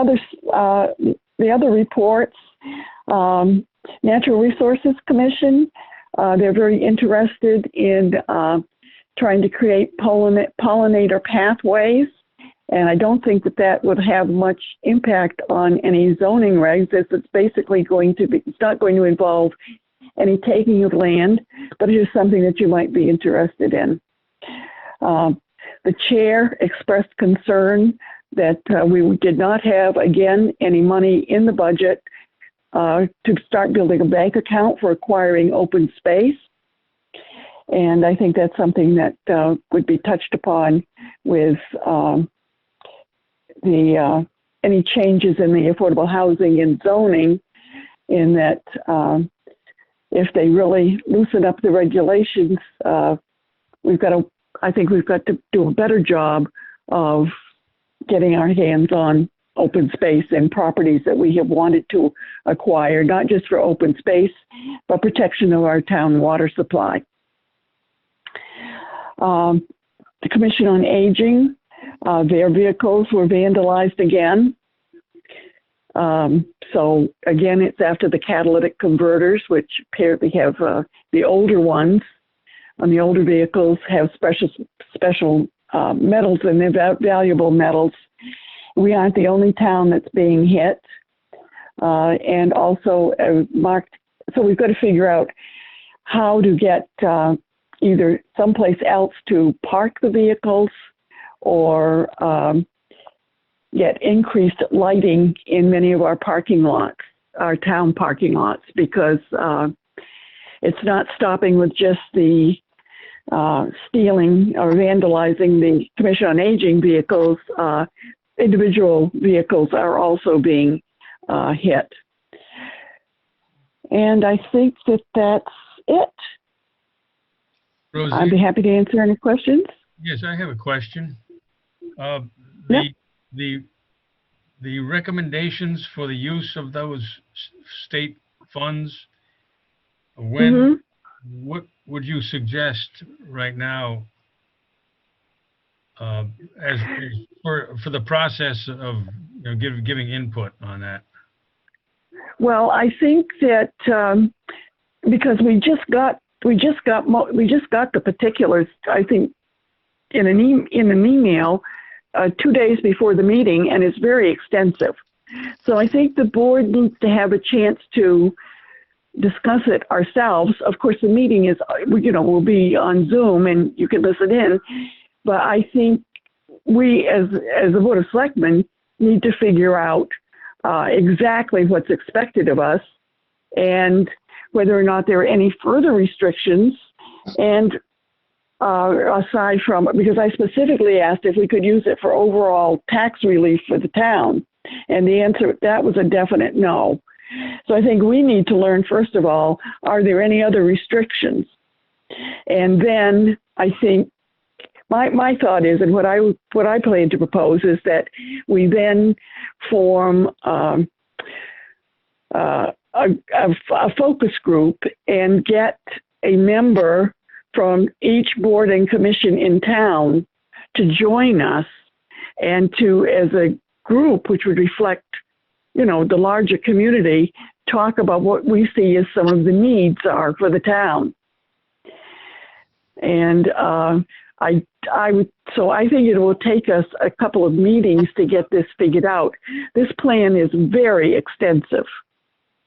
other reports, Natural Resources Commission, they're very interested in trying to create pollinator pathways. And I don't think that that would have much impact on any zoning regs, as it's basically going to be, it's not going to involve any taking of land, but it is something that you might be interested in. The chair expressed concern that we did not have, again, any money in the budget to start building a bank account for acquiring open space. And I think that's something that would be touched upon with any changes in the affordable housing and zoning, in that if they really loosen up the regulations, I think we've got to do a better job of getting our hands on open space and properties that we have wanted to acquire, not just for open space, but protection of our town water supply. The Commission on Aging, their vehicles were vandalized again. So again, it's after the catalytic converters, which apparently have the older ones, and the older vehicles have special metals, and they're valuable metals. We aren't the only town that's being hit. And also marked, so we've got to figure out how to get either someplace else to park the vehicles, or get increased lighting in many of our parking lots, our town parking lots, because it's not stopping with just the stealing or vandalizing the Commission on Aging vehicles. Individual vehicles are also being hit. And I think that that's it. Rosie, I'd be happy to answer any questions. yes, I have a question. Yep. The recommendations for the use of those state funds, what would you suggest right now as for the process of giving input on that? Well, I think that because we just got the particulars, I think, in an email 2 days before the meeting, and it's very extensive. So I think the board needs to have a chance to discuss it ourselves. Of course, the meeting is, will be on Zoom and you can listen in, but I think we as a Board of Selectmen need to figure out exactly what's expected of us, and whether or not there are any further restrictions. And aside from, because I specifically asked if we could use it for overall tax relief for the town, and the answer, that was a definite no. So I think we need to learn, first of all, are there any other restrictions? And then I think my thought is, and what I plan to propose is that we then form a focus group and get a member from each board and commission in town to join us, and to, as a group, which would reflect, the larger community, talk about what we see as some of the needs are for the town. And so I think it will take us a couple of meetings to get this figured out. This plan is very extensive,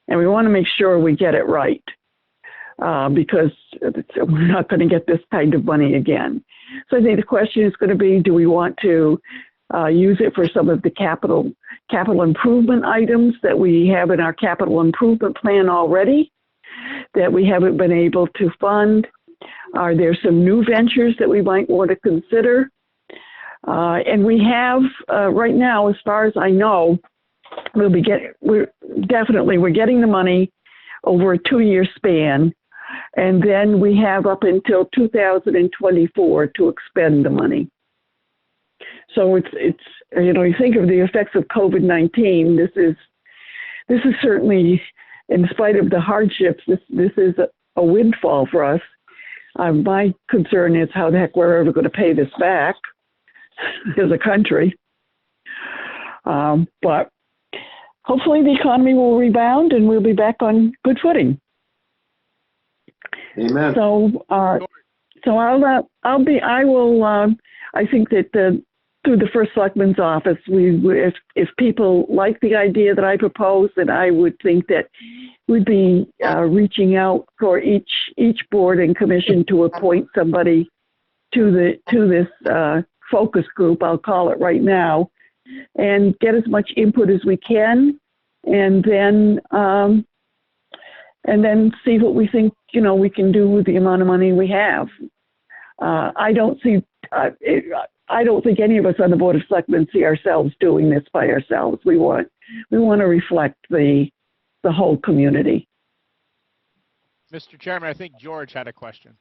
and we want to make sure we get it right, because we're not going to get this kind of money again. So I think the question is going to be, do we want to use it for some of the capital improvement items that we have in our capital improvement plan already that we haven't been able to fund? Are there some new ventures that we might want to consider? And we have right now, as far as I know, we're getting the money over a 2-year span, and then we have up until 2024 to expend the money. So it's you think of the effects of COVID-19. This is certainly, in spite of the hardships, this is a windfall for us. My concern is how the heck we're ever going to pay this back as a country. But hopefully the economy will rebound and we'll be back on good footing. Amen. So I think that through the first selectman's office, if people like the idea that I proposed, then I would think that we'd be reaching out for each board and commission to appoint somebody to this focus group, I'll call it right now, and get as much input as we can, and then see what we think we can do with the amount of money we have. I don't think any of us on the Board of Selectmen see ourselves doing this by ourselves. We want to reflect the whole community. Mr. Chairman, I think George had a question.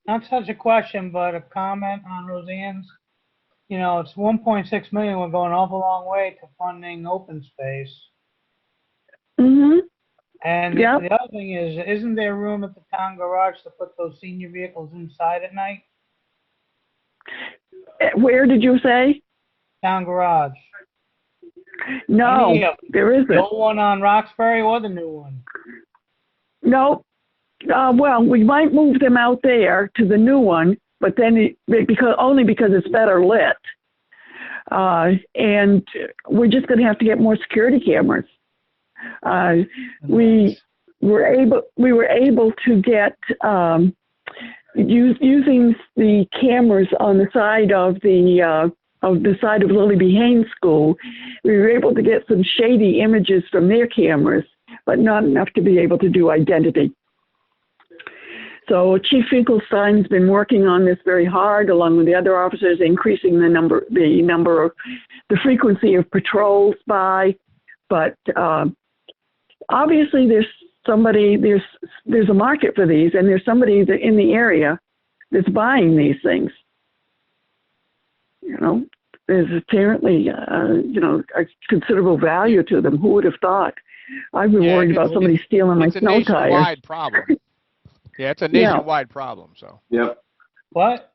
Not such a question, but a comment on Roseanne's. It's 1.6 million. We're going an awful long way to funding open space. Mm-hmm. And Yep. the other thing is, isn't there room at the town garage to put those senior vehicles inside at night? Where did you say? Town garage. No, there isn't. The old one on Roxbury or the new one? No. Well, we might move them out there to the new one, but then only because it's better lit. And we're just going to have to get more security cameras. We were able to get using the cameras on the side of Lily B. Haynes School. We were able to get some shady images from their cameras, but not enough to be able to do identity. So Chief Finkelstein's been working on this very hard, along with the other officers, increasing the frequency of patrols by. But obviously, there's a market for these, and there's somebody in the area that's buying these things. There's apparently a considerable value to them. Who would have thought? I've been worried about somebody stealing my snow tires. It's a nationwide problem. Yeah, it's a nationwide problem. So. Yep. What?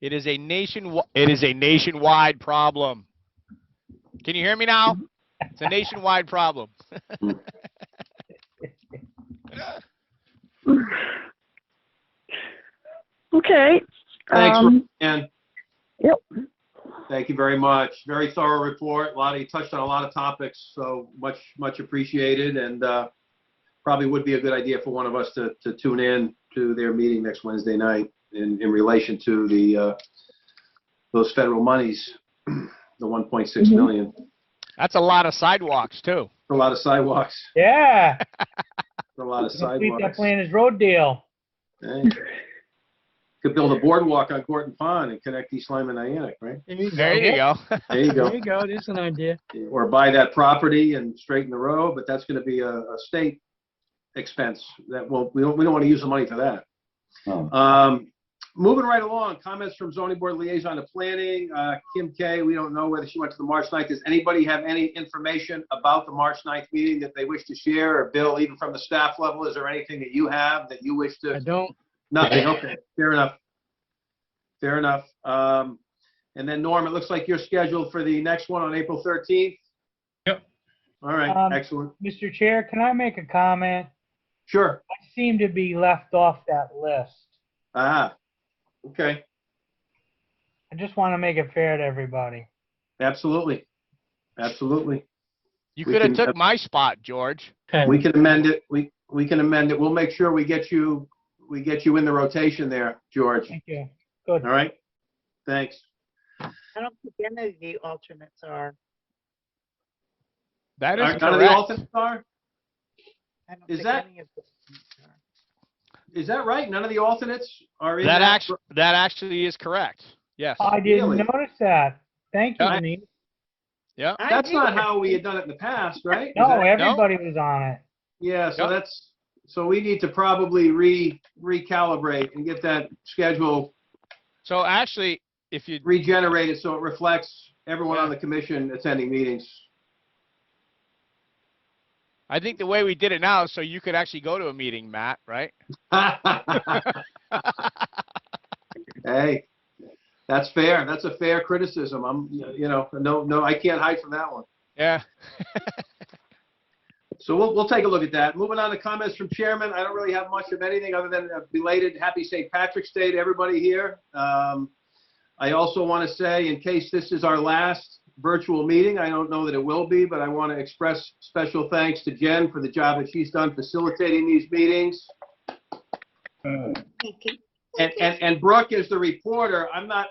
It is a nationwide problem. Can you hear me now? It's a nationwide problem. Okay. Thanks, Roseanne. Yep. Thank you very much. Very thorough report. You touched on a lot of topics, so much appreciated, and probably would be a good idea for one of us to tune in to their meeting next Wednesday night in relation to those federal monies, the 1.6 million. That's a lot of sidewalks too. A lot of sidewalks. Yeah. A lot of sidewalks. Complete that plan is road deal. Hey. Could build a boardwalk on Gorton Pond and connect East Lyme and Niantic, right? There you go. There you go. There you go. There's an idea. Or buy that property and straighten the road, but that's going to be a state expense. We don't want to use the money for that. Oh. Moving right along, comments from zoning board liaison to planning. Kim K, we don't know whether she went to the March 9th. Does anybody have any information about the March 9th meeting that they wish to share? Or Bill, even from the staff level, is there anything that you have that you wish to? I don't. Nothing. Okay, fair enough. Fair enough. And then Norm, it looks like you're scheduled for the next one on April 13th. Yep. All right, excellent. Mr. Chair, can I make a comment? Sure. I seem to be left off that list. Ah, Okay, I just want to make it fair to everybody. absolutely. Absolutely. You We could have can- took my spot, George. We can amend it. We can amend it. We'll make sure we get you in the rotation there, George. Thank you. Good. All right? Thanks. I don't think any of the alternates are. That is None of the correct. alternates are? I don't Is think that- any of the alternates are. Is that right? None of the alternates are in That that? actually is correct. Yes. I didn't Really? notice that. Thank you, Yeah. Denise. Yeah. I That's not did. how we had done it in the past, right? Is No, that- everybody was on it. Yeah, so Yep. so we need to probably recalibrate and get that schedule So actually, if you regenerated so it reflects everyone on the commission attending meetings. I think the way we did it now is so you could actually go to a meeting, Matt, right? Hey, that's fair. That's a fair criticism. No, I can't hide from that one. Yeah. So we'll take a look at that. Moving on to comments from chairman. I don't really have much of anything other than a belated happy St. Patrick's Day to everybody here. I also want to say, in case this is our last virtual meeting, I don't know that it will be, but I want to express special thanks to Jen for the job that she's done facilitating these meetings. Thank you. And Brooke is the reporter. I'm not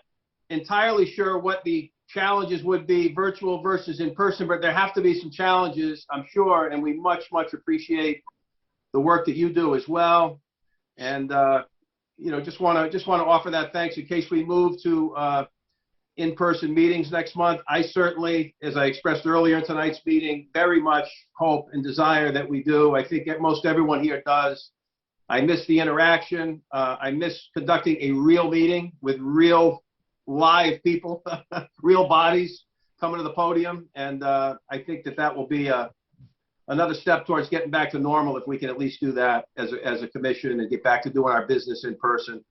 entirely sure what the challenges would be virtual versus in person, but there have to be some challenges, I'm sure, and we much appreciate the work that you do as well. And just want to offer that thanks in case we move to in-person meetings next month. I certainly, as I expressed earlier in tonight's meeting, very much hope and desire that we do. I think that most everyone here does. I miss the interaction. I miss conducting a real meeting with real live people, real bodies coming to the podium. And I think that will be another step towards getting back to normal if we can at least do that as a commission and get back to doing our business in person.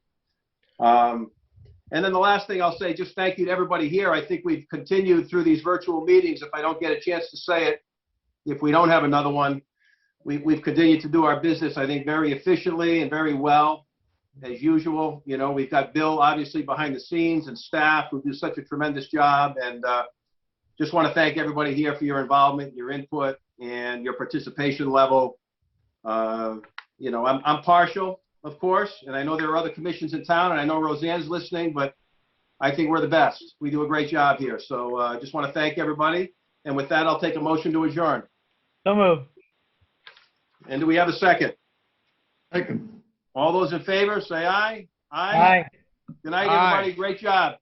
And then the last thing I'll say, just thank you to everybody here. I think we've continued through these virtual meetings. If I don't get a chance to say it, if we don't have another one, we've continued to do our business, I think, very efficiently and very well, as usual. We've got Bill, obviously, behind the scenes and staff who do such a tremendous job. And just want to thank everybody here for your involvement, your input, and your participation level. I'm partial, of course, and I know there are other commissions in town, and I know Roseanne's listening, but I think we're the best. We do a great job here. So just want to thank everybody. And with that, I'll take a motion to adjourn. So moved. And do we have a second? Second. All those in favor, say aye. Aye. Good night, Aye. everybody. Great job.